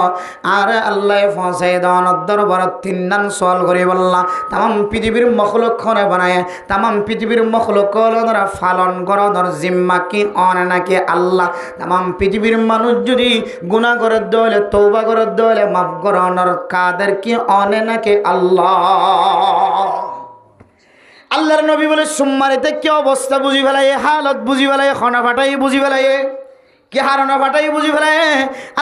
A: আর আল্লাহ ফসাই দাওয়ার দরবারত তিনদান সওয়াল করে বললা, তাম পৃথিবীর মখলুক খনে বানায়, তাম পৃথিবীর মখলুক কলনরা ফালন করনর জিম্মা কি অন নাকি আল্লাহ? তাম পৃথিবীর মানুষ যদি গুনাহ করে দলে তওবা করে দলে মাফ করানোর কাদের কি অনে নাকি আল্লাহ? আল্লাহর নবী বলে সুম্মারিতে কি অবস্থা বুঝি ফেলায়, হালত বুঝি ফেলায়, খনা ফাটাই বুঝি ফেলায়, কি হারানো ফাটাই বুঝি ফেলায়।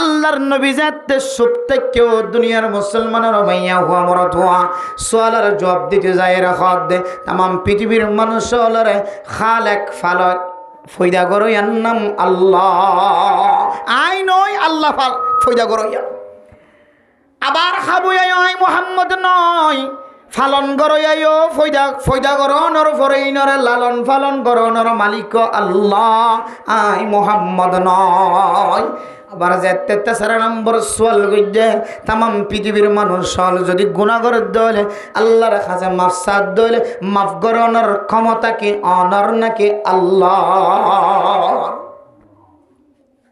A: আল্লাহর নবী যাতে সুপ্তে কেউ দুনিয়ার মুসলমানের মাইয়া হুয়া মরত হুয়া সোয়ালের জবাব দিতে যায় রাখত দে। তাম পৃথিবীর মানুষ হলরে খালেক ফালক ফয়দা করো ইয়ার নাম আল্লাহ। আই নয় আল্লাহ ফয়দা করো ইয়া, আবার খাবো আই মোহাম্মদ নয়, ফালন করো আইও ফয়দা করো নর ফরেইনরে লালন ফালন করো নর মালিক আল্লাহ, আই মোহাম্মদ নয়। আবার যেতে 4 নম্বর সোয়াল গইজে, তাম পৃথিবীর মানুষ হল যদি গুনাহ করে দলে আল্লাহর কাছে মাফ সাদ দলে মাফ করানোর ক্ষমতা কি অনর নাকি আল্লাহ?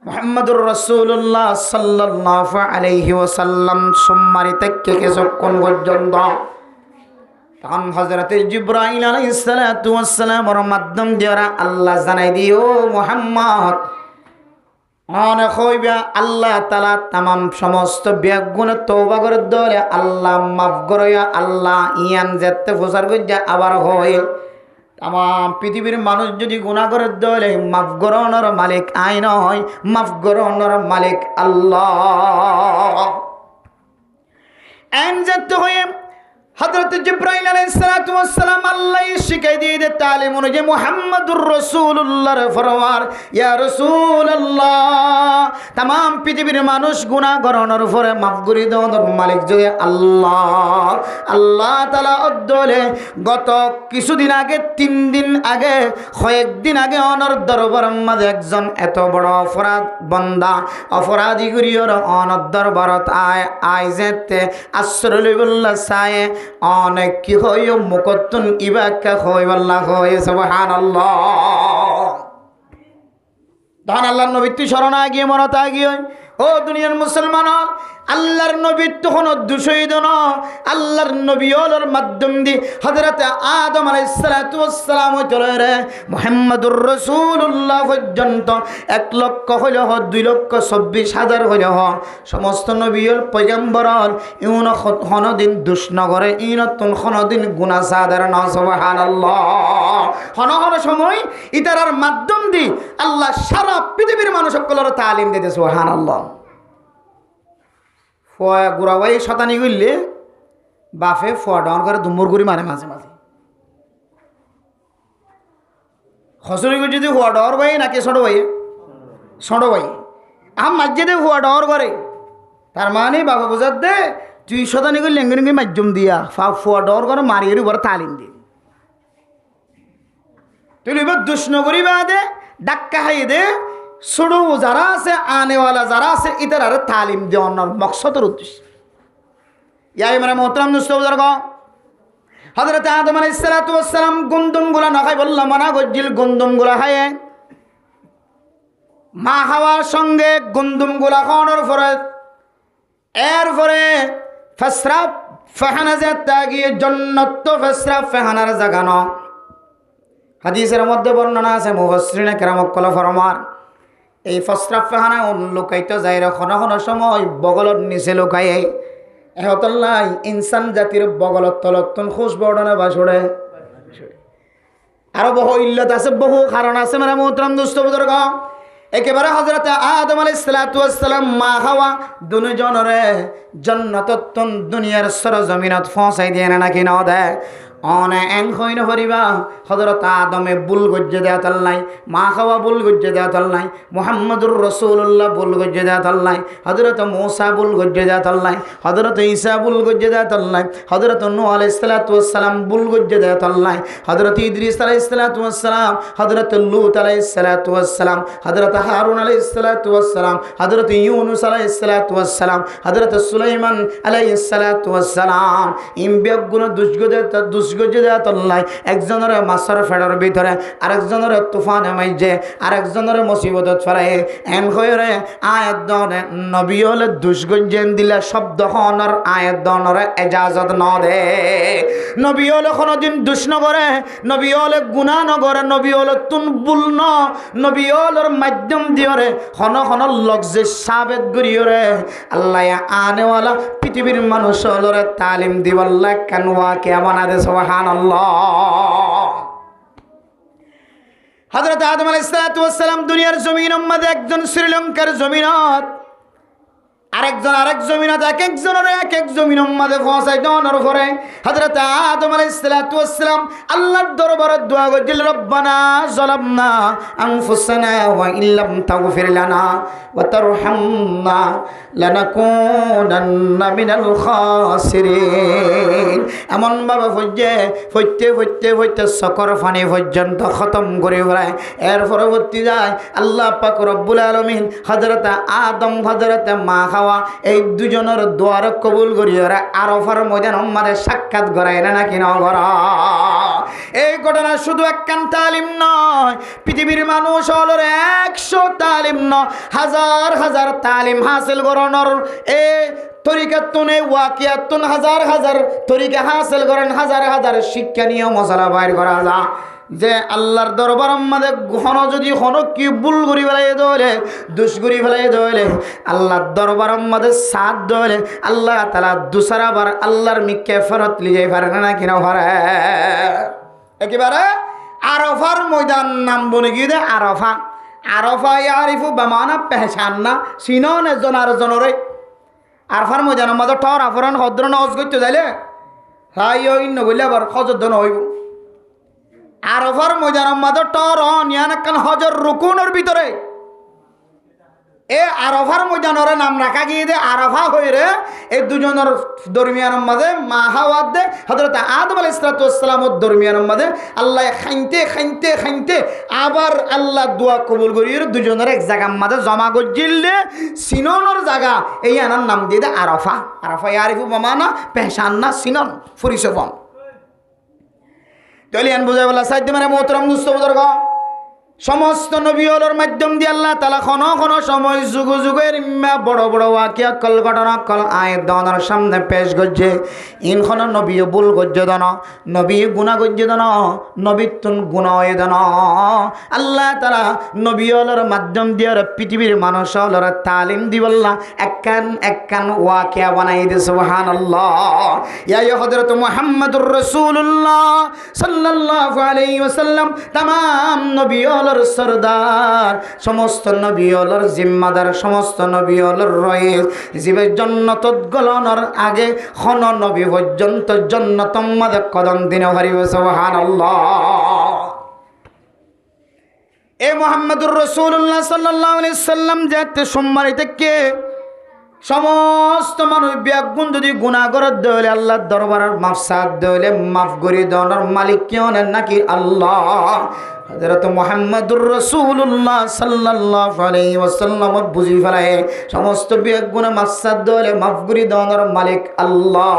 A: মুহাম্মদুর রাসূলুল্লাহ সাল্লাল্লাহু আলাইহি ওয়াসাল্লাম সম্মানিত কে যখন পর্যন্ত তখন হযরত জিবরাইল আলাইহিস সালাতু ওয়াস সালামের মাধ্যম দিয়ে আল্লাহ জানাই দিও মুহাম্মদ অনেক হইবা আল্লাহ তাআলা তাম সমস্ত বেগুন তওবা করে দলে আল্লাহ মাফ করিয়া আল্লাহ ইয়ান যেতে প্রচার কইয়া আবার হয়। তাম পৃথিবীর মানুষ যদি গুনাহ করে দলে মাফ করানোর মালিক আই নয়, মাফ করানোর মালিক আল্লাহ। এন যেতে হয়ে হযরত জিবরাইল আলাইহিস সালাতু ওয়াস সালাম আল্লাহ শিখাই দিয়ে দে তালিম অনুযায়ী মুহাম্মদুর রাসূলুল্লাহর ফরমান, ইয়া রাসূলুল্লাহ, তাম পৃথিবীর মানুষ গুনাহ করানোর পরে মাফ করে দেওয়ার মালিক যে আল্লাহ। আল্লাহ তাআলা অদ্দলে গত কিছুদিন আগে 3 দিন আগে কয়েকদিন আগে অনর দরবারের মাঝে একজন এত বড় অপরাধ বান্দা অপরাধী করিয়র অনর দরবারত আয় যেতে আশ্রয়ুল্লাহ সায়ে অনেক কি হয় মুকত্তুন ইবাকা হয় আল্লাহ হয় সুবহানাল্লাহ। তখন আল্লাহর নবী তুই শরণা গিয়ে মরতা গিয়ে ও দুনিয়ার মুসলমান, আল্লাহর নবী তখন দুশহীদ ন আল্লাহর নবী ওর মাধ্যম দিয়ে হযরত আদম আলাইহিস সালাতু ওয়াস সালাম চলে রে মুহাম্মদুর রাসূলুল্লাহ পর্যন্ত 1 লক্ষ হইল 2 লক্ষ 24,000 হইল সমস্ত নবী ওর পয়গম্বর ইউন হনদিন দুষ্ণগরে ইনতুন হনদিন গুনাহ সাদার না সুবহানাল্লাহ। হন সময় ইতারার মাধ্যম দিয়ে আল্লাহ সারা পৃথিবীর মানুষ সকলের তালিম দিতে সুবহানাল্লাহ। ফয়া গুড়াবাই শতানি করলে বাফে ফোয়া ডাউন করে দুম্বর গুড়ি মারে মাঝে মাঝে খসরি করে যদি ফোয়া ডাওয়ার ভাই নাকি ছোট ভাই মাঝে দে ফোয়া ডাওয়ার করে তার মানে বাবা বোঝার দে তুই শতানি করে লেঙ্গুনি মাধ্যম দিয়া ফোয়া ডাওয়ার করে মারিয়ে উপর তালিম দি তুই এবার দুষ্ণ করি বা দে ডাক্কা খাইয়ে দে ছোটো যারা আছে আনেওয়ালা যারা আছে ইতার আর তালিম দেওয়ার মকসদের উদ্দেশ্য। ইয়াই মানে মোহতারাম দুস্থ হযরত আদম আলাইহিস সালাতু ওয়াস সালাম গন্দমগুলা না খাই বললাম মানা গজ্জিল গন্দমগুলা খায় মা হাওয়ার সঙ্গে গন্দমগুলা খাওয়ানোর পরে এরপরে ফসরাফ ফাহানা যেতে গিয়ে জন্নত ফসরাফ ফাহানার জাগানো হাদিসের মধ্যে বর্ণনা আছে মুফাসসিরিনে কেরাম কল ফরমান এই ফসরাফ ফাহানা লুকাইতে যায় খন সময় বগলত নিচে লুকাই এহতল্লাই ইনসান জাতির বগলত তলতন খোঁজ বর্ণনা বাসুড়ে আরো বহু ইল্লত আছে বহু কারণ আছে মানে মোহতারাম দুস্থ বুজুর্গ। একেবারে হযরত আদম আলাইহিস সালাতু ওয়াস সালাম মা হাওয়া দুজনরে জান্নাতত দুনিয়ার সরজমিনত পৌঁছাই দিয়ে নাকি না দেয় অনে এন হইন হরিবা হযরত আদমে বুল গজ্জে দেয়া তাল্লাই মা খাওয়া বুল গজ্জে দেয়া তাল্লাই মুহাম্মদুর রাসূলুল্লাহ বুল গজ্জে দেয়া তাল্লাই হযরত মূসা বুল গজ্জে দেয়া তাল্লাই হযরত ঈসা বুল গজ্জে দেয়া তাল্লাই হযরত নূহ আলাইহিস সালাতু ওয়াস সালাম বুল গজ্জে দেয়া তাল্লাই হযরত ইদ্রিস আলাইহিস সালাতু ওয়াস সালাম হযরত লূত আলাইহিস সালাতু ওয়াস সালাম হযরত হারুন আলাইহিস সালাতু ওয়াস সালাম হযরত ইউনূস আলাইহিস সালাতু ওয়াস সালাম হযরত সুলাইমান আলাইহিস সালাতু ওয়াস সালাম ইমবিয়াগুন দুসগজে দেয়া তাল্লাই একজনের মাছর ফেডার ভিতরে আরেকজনের তুফানে মাইজে আরেকজনের মুসিবতত ফেলায় এন কইরে আয়াত দনে নবী হলে দুসগজেন দিলে শব্দ হনর আয়াত দনর ইজাজত ন দে নবী হলে কোনদিন দুষ ন করে নবী হলে গুনাহ ন করে নবী হলে তুন ভুল ন নবী হলর মাধ্যম দিয়রে খন খন লোক যে সাবেত গরিয়রে আল্লাহ আনেওয়ালা পৃথিবীর মানুষ হলরে তালিম দিবাল্লাহ কানওয়া কে বানাদে সুবহানাল্লাহ। হযরত আদম আলাইহিস সালাতু ওয়াস সালাম দুনিয়ার জমিনের মধ্যে একজন শ্রীলঙ্কার জমিনত আরেক জমিনত এক জমিনের মধ্যে পৌঁছাই দেওয়ার পরে হযরত আদম আলাইহিস সালাতু ওয়াস সালাম আল্লাহর দরবারে দোয়া করলেন রব্বানা যালামনা আনফুসানা ওয়া ইল্লাম তাগফির লানা ওয়া তারহামনা লানাকুনান্না মিনাল খাসিরিন। এমন ভাবে ফইতে সকর ফানি পর্যন্ত খতম করে বেড়ায়। এর পরবর্তী যায় আল্লাহ পাক রব্বুল আলামিন হযরত আদম হযরত মা হাওয়া এই দুজনের দোয়ার কবুল করিয়া আরাফার ময়দান আমাদের সাক্ষাৎ করায় না নাকি না করা। এই ঘটনা শুধু একখান তালিম নয়, পৃথিবীর মানুষ হলো 100 তালিম নয়, হাজার হাজার তালিম হাসিল করানোর এ তরিকাতুন ওয়াকিয়াতুন হাজার হাজার তরিকা হাসিল করেন, হাজার হাজার শিক্ষা নিয়ে মশলা বাইর করা যায় যে আল্লাহর দরবার আমাদের ঘন যদি ঘন কি ভুল করি ফেলাই দলে দুষ করি ফেলাই দলে আল্লাহর দরবার আমাদের সাথ দলে আল্লাহ তাআলা দুসরাবার আল্লাহর মিকে ফেরত লিয়ে পারে না কিনা পারে। একেবারে আরাফার ময়দান নাম বনে গিয়ে দে আরাফা আরাফা ইয়ারিফু বামানা পেহচান না সিনন একজন আর জনরে আরাফার ময়দান আমাদের টর আফরান হদ্র নজ করতে যাইলে হাই ইন্ন বললে আবার হজর হইব। আরাফার ময়দানের মাঝে টর নিয়ান একখান হজর রুকুনের ভিতরে এ আরাফার ময়দানের নাম রাখা গিয়ে দে আরাফা হয়ে রে এই দুজনের দরমিয়ানের মাঝে মা হাওয়াত দে হযরত আদম আলাইহিস সালামের দরমিয়ানের মাঝে আল্লাহ খাইতে আবার আল্লাহ দোয়া কবুল করিয়ে দুজনের এক জায়গার মাঝে জমা গজিলে সিননের জায়গা এই আনার নাম দিয়ে দে আরাফা। আরাফা ইয়ারিফু বামানা পেহচান্না সিনন ফরিসফম তলিয়ান বুঝাই বলা সাইড মানে মোহতরম দুস্থবুজর্গ সমস্ত নবী হলোর মাধ্যম দিয়ে আল্লাহ তাআলা খন সময় যুগ যুগের বড় বড় ওয়াকিয়া কল ঘটনা কল আয়াত দনার সামনে পেশ করছে। ইনখন নবী ভুল করছে দন নবী গুনাহ করছে দন নবীতুন গুনাহ হয়ে দন আল্লাহ তাআলা নবী হলোর মাধ্যম দিয়ে পৃথিবীর মানুষ হলোর তালিম দিবল্লা একখান ওয়াকিয়া বানাই দে সুবহানাল্লাহ। ইয়া হযরত মুহাম্মদুর রাসূলুল্লাহ সাল্লাল্লাহু আলাইহি ওয়াসাল্লাম तमाम নবী সরদার সমস্ত নবী হলর জিম্মাদার সমস্ত নবী হলর রয়েস জীবের জান্নাতত গলনের আগে খন নবী পর্যন্ত জান্নাতম মাদে কদম দিনে হরিব সুবহানাল্লাহ। এ মুহাম্মদুর রাসূলুল্লাহ সাল্লাল্লাহু আলাইহি সাল্লাম যাতে সম্মানিত কে সমস্ত মানুষ ব্যাগুণ যদি গুনাহ করে দেলে আল্লাহর দরবারের মাফসাদ দেলে মাফ করে দেওয়ার মালিক কেউ নাকি আল্লাহ। হযরত মুহাম্মদুর রাসূলুল্লাহ সাল্লাল্লাহু আলাইহি ওয়াসাল্লাম বুঝি ফেলায় সমস্ত ব্যাগুণ মাফসাদ দেলে মাফ করে দেওয়ার মালিক আল্লাহ,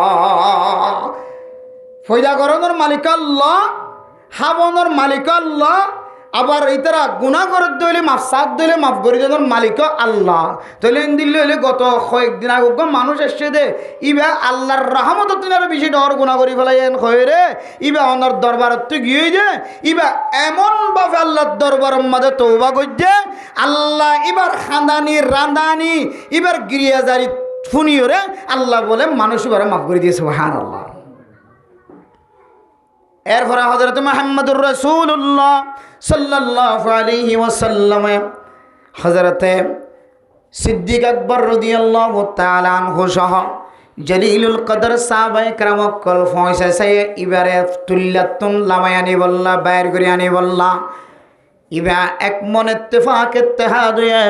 A: ফয়দা করানোর মালিক আল্লাহ, হাবনের মালিক আল্লাহ, আবার ইতারা গুনাহ করে দইলে মাফসাদ দইলে মাফ করে দেওয়ার মালিক আল্লাহ। তাহলে দিল্লি হলে গত কয়েকদিন আগে মানুষ এসছে দে ইবা আল্লাহর রহমত তিনার বেশি ডর গুনাহ করি ফেলাই এন হয়ে রে ইবা ওনার দরবারত গিয়ে যে ইবা এমনভাবে আল্লাহর দরবারের মাঝে তওবা করছে আল্লাহ এবার খানদানি রান্দানি এবার গিরিয়াজারি ফুনিও রে আল্লাহ বলে মানুষ এবারে মাফ করে দিয়েছে সুবহানাল্লাহ। এরপরে হযরত মুহাম্মদুর রাসূলুল্লাহ সাল্লাল্লাহু আলাইহি ওয়াসাল্লাম হযরতে সিদ্দিক আকবর রাদিয়াল্লাহু তাআলা আনহু সহ জলিলুল কদর সাহাবায়ে কেরাম কল ফয়সা সাই ইবারে তুল্লাতুন লামায়ানি বল্লা বাইর করে আনি বল্লা ইবা এক মন ইত্তেফাক ইত্তেহাদ হয়ে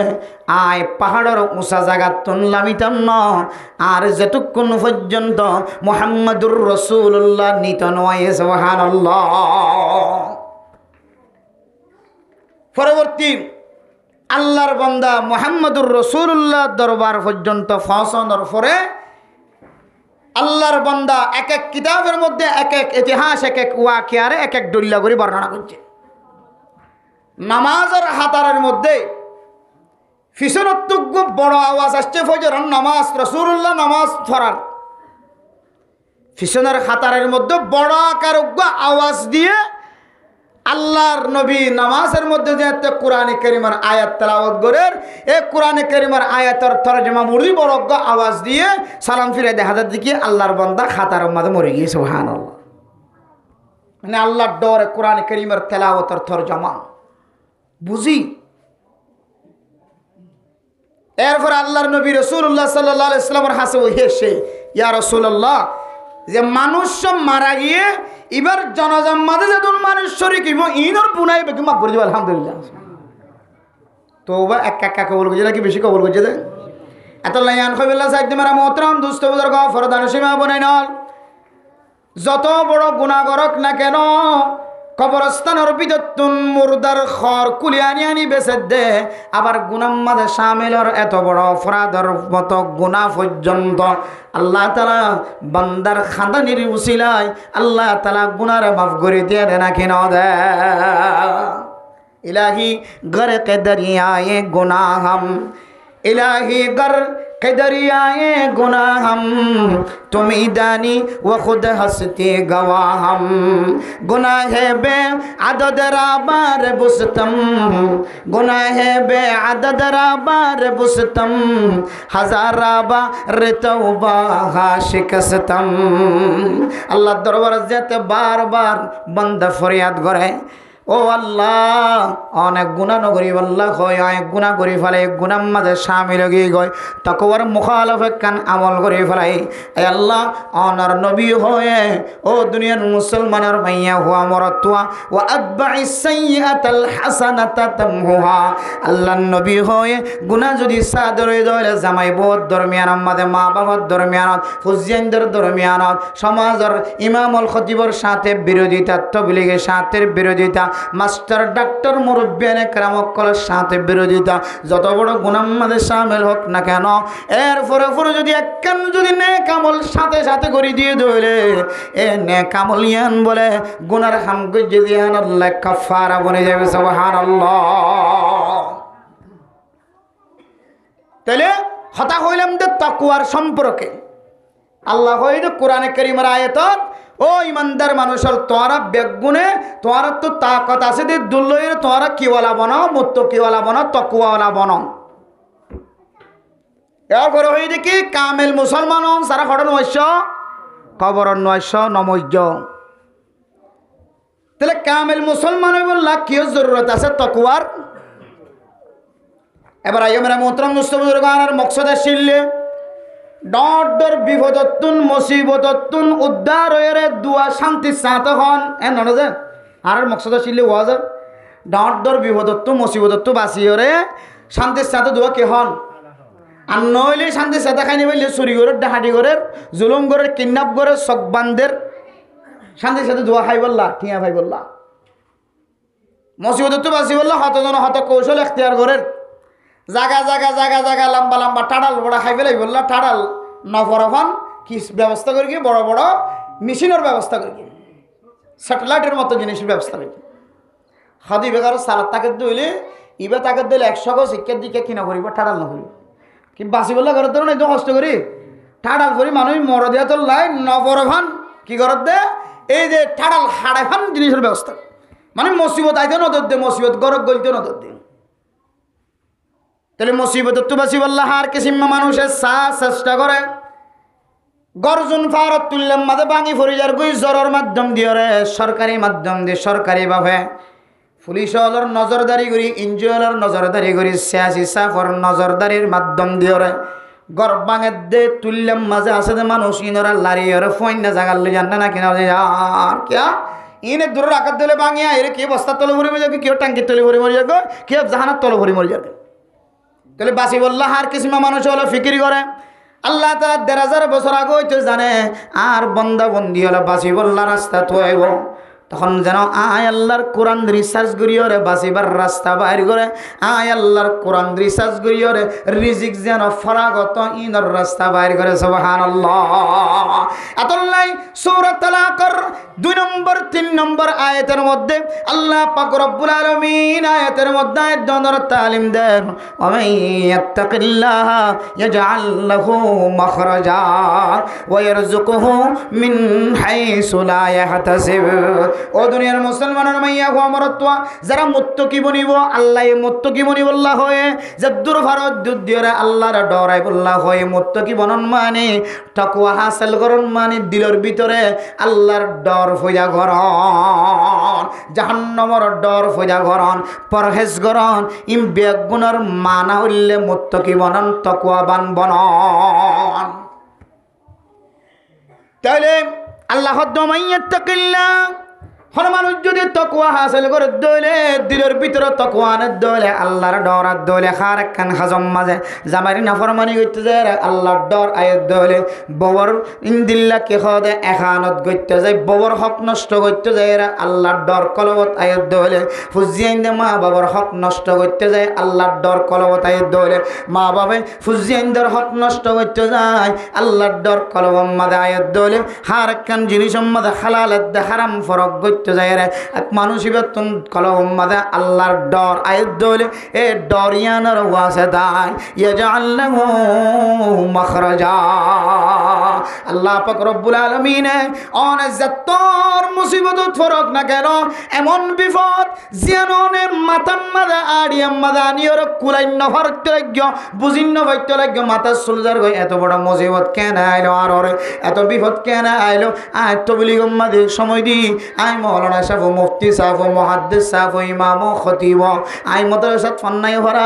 A: আয় পাহাড়ের উঁচা জায়গা তুনলামিতাম ন আর যেটুকুন পর্যন্ত মুহাম্মাদুর রাসূলুল্লাহ নিত নয় সুবহানাল্লাহ। পরবর্তী আল্লাহর বান্দা মুহাম্মাদুর রাসূলুল্লাহ দরবার পর্যন্ত পৌঁছানোর পরে আল্লাহর বান্দা এক এক কিতাবের মধ্যে এক এক ইতিহাস এক এক ওয়াকিয়ারে এক এক দলিল করে বর্ণনা করছে। নামাজের হাতারের মধ্যে ফিসনত্তুক বড় আওয়াজ আসছে ফজরের নামাজ রাসূলুল্লাহ নামাজ পড়ার ফিসনের হাতারের মধ্যে বড় আকার আওয়াজ দিয়ে আল্লাহর নবী নামাজের মধ্যে যে কোরআনে কারীমের আয়াত তেলাওয়াত করেন এই কোরআনে কারীমের আয়াতের তরজমা মুড়ি বড় আওয়াজ দিয়ে সালাম ফিরে দেখা যায় দেখি আল্লাহর বান্দা খাতার মধ্যে মরে গিয়ে সুবহানাল্লাহ। মানে আল্লাহর ডরে কোরআনে কারীমের তেলাওয়াতের তরজমা বুঝি। এরপর আল্লাহর নবী রাসূলুল্লাহ সাল্লাল্লাহু আলাইহি ওয়াসাল্লামের হাসে হেসে ইয়া রাসূলুল্লাহ যে মানুষ মারা গিয়ে এবার জনজাম মাঝে যখন মানুষ শরীক ইনর পুনাই বেকি মাফ করে দিবে আলহামদুলিল্লাহ। তো বা এক এক কবুল করছে নাকি বেশি কবুল করছে দেয় এত লাইয়ান খবিল্লা সাইদ মেরা মোহতরম দুস্থ বুজুর্গ ফরদান সীমা বনাই নল যত বড় গুনাহগারক না কেন কবরস্থানের ভিতর মুর্দার খর কুলি আনি আনি বেচে দে আবার গুনার মাঝে শামিলর এত বড় অপরাধের মতো গুনাহ পর্যন্ত আল্লাহ তাআলা বান্দার খাদানির উসিলায় আল্লাহ তাআলা গুনার মাফ করে দিয়ে দেন নাকি না দে। ইলাহি গরে কে দরিয়ায়ে গুনাহম ইলাহি গর के दरियाए गुनाहम तुमी दानी व खुद हंसते गवाहम गुनाह बे अदद राबार बुस्तम गुनाह बे अदद राबार बुस्तम हजाराबा रितौबा शिकस्तम। अल्लाह दरबार जाते बार बार बंद फरियाद करे ও আল্লাহ অনেক গুনাহ নগরী আল্লাহ হয় অনেক গুনাহ করে ফেলে গুনার মাঝে শামিল হয়ে গয় তাকওয়ার মুখালাফে কান আমল করে ফেলাই এই আল্লাহ অনার নবী হয়ে ও দুনিয়ার মুসলমানের মাইয়া হুয়া মরতুয়া ওয়া আতবাইস সাইয়্যাতাল হাসানাতা তামহুহা আল্লাহর নবী হয়ে গুনাহ যদি সাদর হয়ে যায় জামাই বহুত দরমিয়ান মাঝে মা বাবার দরমিয়ান ফুজিয়ানদের দরমিয়ান সমাজের ইমামুল খতিবের সাথে বিরোধিতা তবলিগের সাথে বিরোধিতা মাস্টার ডাক্তার মুরব্বিয়ানে কেরামকলের সাথে বিরোধিতা যত বড় গুনার মধ্যে শামিল হোক না কেন এরপরে পরে যদি একখান যদি নেক আমল সাথে সাথে করে দিয়ে ধরে এ নেক আমল ইয়ান বলে গুনার হামকে যদি আল্লাহ কাফারা বনে যাবে সুবহানাল্লাহ। তাহলে হতা হইলাম যে তাকওয়ার সম্পর্কে আল্লাহ হইল কোরআনে কারীমের আয়াত ও ইমানদার মানুষের তোরা বেগুনে তোরা তো তাকত আছে দে দুল্লয়ের তোরা কিওয়ালা বানাও মুত্তাকিওয়ালা বানাও তাকওয়াওয়ালা বানাও এর করে হই দেখি কামেল মুসলমান সারা হড়ন নয়শ কবর নয়শ নমজ্জ তাহলে কামেল মুসলমান হইবল্লা কি জরুরত আছে তাকওয়ার। এবার আইও মেরা মোহতরম মুস্তাফিজুরগানের মকসদ আসিলে ডর ডর বিপদতুন মুসিবততুন উদ্ধার হয়ে দুয়া শান্তি সাথে হন এ নন যে আর মকসদ আসিলে ওয়াজ ডর ডর বিপদত্ব মুসিবতত্ব বাঁচিয়ে শান্তির সাথে দুয়া কে হন আর নইলে শান্তির সাথে খাই নিবে চুরি করে ডাহাটি করে জুলুম করে কিডন্যাপ করে সকবানদের শান্তির সাথে দোয়া খাই বললা ঠিয়া ভাই বললা মুসিবতত্ব বাঁচি বললা হতজন হত কৌশল এখতিয়ার করে জাগা জাগা জাগা জাগা লম্বা লম্বা টাড়াল বড় খাই ফেলাই বললা টাড়াল নফরফান কি ব্যবস্থা করি কি বড় বড় মেশিনের ব্যবস্থা করি স্যাটেলাইটের মতো জিনিসের ব্যবস্থা করি হাদি বেকার সালাদ তাকে দইলে ইবে তাকে দিলে 100 গো শিক্ষার দিকে কিনা করিব টাড়াল না করিব কি বাসি বললা ঘরের ধরুন একদম কষ্ট করি টাড়াল করি মানুষ মর দিয়া তো লাই নফরফান কি ঘরত দে এই যে টাড়াল হাড়াইফান জিনিসের ব্যবস্থা মানে মুসিবত আইতে নজর দে মুসিবত গরক গলতে নজর দে তাহলে মুসিবত তো বাসি বললা হার কিসিম্মা মানুষের চেষ্টা করে গর্জন ফারত তুললাম মাঝে ভাঙি ফরিজার গুই জ্বরের মাধ্যম দিয়ে রে সরকারি মাধ্যম দিয়ে সরকারিভাবে পুলিশ হলের নজরদারি করি এনজিওর নজরদারি করি সিয়াসি সাফর নজরদারির মাধ্যম দিয়ে রে গর্ব ভাঙে দে তুললাম মাঝে আছে যে মানুষ ইনরা লারি ওরে ফোন না জাগালে জাননা না কিনা আর কিয়া ইনে দূর আকার দিলে ভাঙিয়া এর কি বস্তা তলে ভরে মরে যাবে কেউ টাঙ্কির তলে ভরে মরে যাবে কেউ জাহানার তলে ভরে মরে যাবে তাহলে বাসি বললা আর কিসিমা মানুষ হলো ফিকির করে আল্লাহ তাআলা ১,৫০০ বছর আগে হইতে জানে আর বন্দা বন্দি হলো বাসি বললা রাস্তা তো আইব তখন যেন আয় আল্লাহর কোরআন রিসার্চ করিওরে বাঁচিবার রাস্তা বাইর করে আয় আল্লাহর কোরআন রিসার্চ করিওরে রিজিক যেন ফরাগত ইনর রাস্তা বাইর করে সুবহানাল্লাহ। আতাল্লাই সূরা তালাকের ২ নম্বর ৩ নম্বর আয়াতের মধ্যে আল্লাহ পাক রব্বুল আলামিন আয়াতের মধ্যে দনর তালিম দেন ওয়া মান ইয়াত্তাকিল্লাহ ইয়াজআল লাহু মাখরাজা ওয়া ইয়ারযুকুহু মিন হাইসু লা ইয়াহতাসিব। ও দুনিয়ার মুসলমানের মাইয়া হো আমরত্বা যারা মুত্তাকি বনিব আল্লাহ মুত্তাকি বনিবল্লাহ হয়ে যে দূর ভারত যুদ্ধরে আল্লাহর ডরাই বল্লাহ হয়ে মুত্তাকি বনন মানে তাকওয়া হাসিল করন মানে দিলের ভিতরে আল্লাহর ডর ফইয়া গরন জাহান্নামের ডর ফইয়া গরন পরহেজ গরন ইম বেগুনার মানা হইলে মুত্তাকি বনন তাকওয়াবান বনন। তাইলে আল্লাহ দমাইয়াত্তাকিল্লাহ হর মানুষ যদি তাকওয়া হাসিল করে দলে দিলের ভিতরে তাকওয়ানের দলে আল্লাহর ডর আর দলে খার কান হাজম মাঝে জামারি নাফরমানি করতে যায় আল্লাহর ডর আয়াত দলে ববর ইনদিল্লাহ কে খদে এখানত করতে যায় ববর হক নষ্ট করতে যায় আল্লাহর ডর কলবত আয়াত দলে ফুজিয়াইন্দে মা বাবার হক নষ্ট করতে যায় আল্লাহর ডর কলবত আয়াত দলে মা বাবা ফুজিয়াইন্দের হক নষ্ট করতে যায় আল্লাহর ডর কলবত মাঝে আয়াত দলে হার কান জিনিস মাঝে হালালত হারাম ফরক এক মানুষ কলম মাদা আল্লাহর ডর আয়াত দলে এ ডরিয়ানার ওয়াসে দায় ইয়াজআল লাহু মাখরাজা। আল্লাহ পাক রব্বুল আলামিন অনেক মুসিবত ফরক না কেন এমন বিপদ জিয়ানের মাথার মাদা আড়িয়াম মাদা নিয়র কুলাই নফরতে লাগি বুঝিন্ন হইতে লাগি মাথা সুলজার গই এত বড় মুসিবত কেন আইলো আর এত বিপদ কেন আইলো আয় তো বলি গম্মাদে সময় দি আয় মৌলানা সাহেব মুফতি সাহেব মুহাদ্দিস সাহেব ইমাম খতিব আই মাদ্রাসাত ফান্নায় ভরা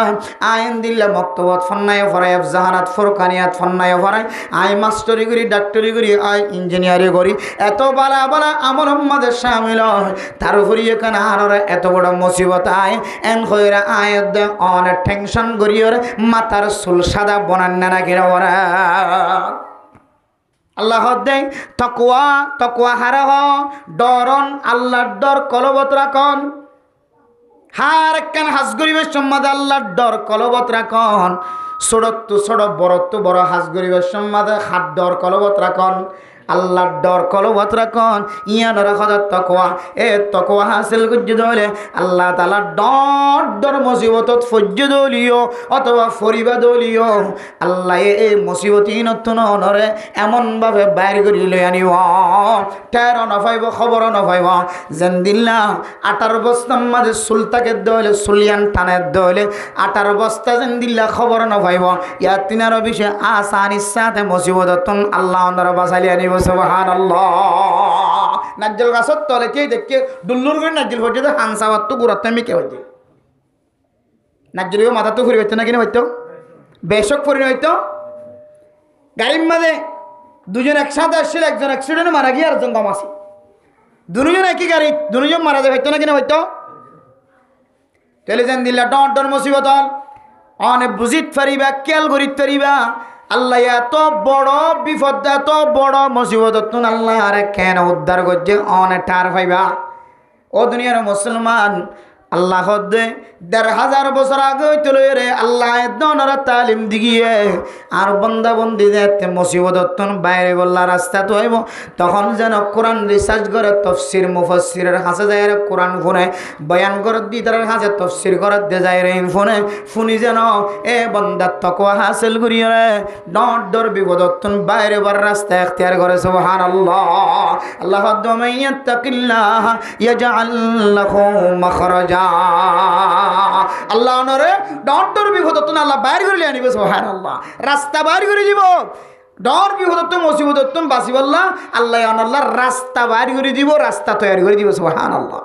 A: আইন দিল্লা মক্তবত ফান্নায় ভরা জাহানাত ফুরকানিয়াত ফান্নায় ভরা আই মাস্টারি করি ডাক্তারি করি আই ইঞ্জিনিয়ারি করি এত বালা বালা আমল আমাদের শামিল হয় তার উপরে এখানে আর এত বড় মুসিবত আয় এন কইরা আয়াত অনেক টেনশন করিওর মাথার চুল সাদা বনান না কিনা ওরা আল্লাহ দেয় তাকওয়া তাকওয়া হারাহ ডরন আল্লাহর ডর কলবত রাখন হার কান হাজ গরিবের সম্মাদ আল্লাহর ডর কলবত রাখন ছোটত্ব ছোট বড়ত্ব বড় হাজ গরিবের সম্মাদ হাত ডর কলবত রাখন আল্লাহর ডর কলবত রাখন ইয়ান রাখার তাকওয়া এ তাকওয়া হাসিল করতে হলে আল্লাহ তাআলা ডর ডর মুসিবতত ফজ্জ দলিও অথবা ফরিবা দলিও আল্লাহ এই মুসিবতই নতুন নরে এমন ভাবে বাইর করে লই আনিব টের না পাইব খবর না পাইব যেন দিল্লা 18 বস্তার মাঝে সুলতাকে দলে সুলিয়ান টানের দলে 18 বস্তা যেন দিল্লা খবর না পাইব ইয়া তিনার বিষয়ে আসানির সাথে মুসিবততন আল্লাহ ওনারা বাঁচালি আনিব সুবহানাল্লাহ। নাজ্জল গাছত তলে কে দেখে দুল্লুর করে নাজ্জল হইতে তো হানসাওয়াত তো গুরাতে আমি কে হইতে নাজ্জলিও মাথা তো ঘুরে হইতো না কিনা হইতো বেশক পরিণ হইতো গাড়ির মাঝে দুজন একসাথে আসছিল একজন অ্যাক্সিডেন্টে মারা গিয়ে আরেকজন কম আছে দুজন একই গাড়ি দুজন মারা যায় হইতো না কিনা হইতো টেলিজেন দিল্লা ডর ডর মুসিবত অনেক বুঝিত পারিবা খেয়াল করিত পারিবা আল্লাহ এত বড় বিপদ এত বড় মুসিবত আল্লাহ আরে কেন উদ্ধার করছে অনেক টার পাইবা ও দুনিয়ার মুসলমান আল্লাহ ১,৫০০ বছর আগে হইতে রে আল্লাহ দনরা তালিম দিগিয়ে আর বন্দা বন্দি যেতে মুসিবত বাইরে বললা রাস্তা তো হইব তখন যেন কোরআন রিসার্চ করে তফসির মুফাসসিরের কাছে যায় রে কোরআন ফোনে বয়ান করে দি তার কাছে তফসির করে দে যায় রে ফোনে ফুনি যেন এ বন্দা তাকওয়া হাসিল করিয়ে রে ডর ডর বিপদত বাইরে বার রাস্তা ইখতিয়ার করে সুবহানাল্লাহ। আল্লাহ মাইয়াত্তাকিল্লাহ ইয়াজআল লাহু মাখরাজা আল্লাহ নরে ডর ডর বিপদত আল্লাহ বাইর করে আনিব সুবহানাল্লাহ রাস্তা বাইর করে দিব ডর বিপদত মুসিবত বাঁচিবল্লাহ আল্লাহ আল্লাহ রাস্তা বাইর করে দিব রাস্তা তৈরি করে দিব সুবহানাল্লাহ।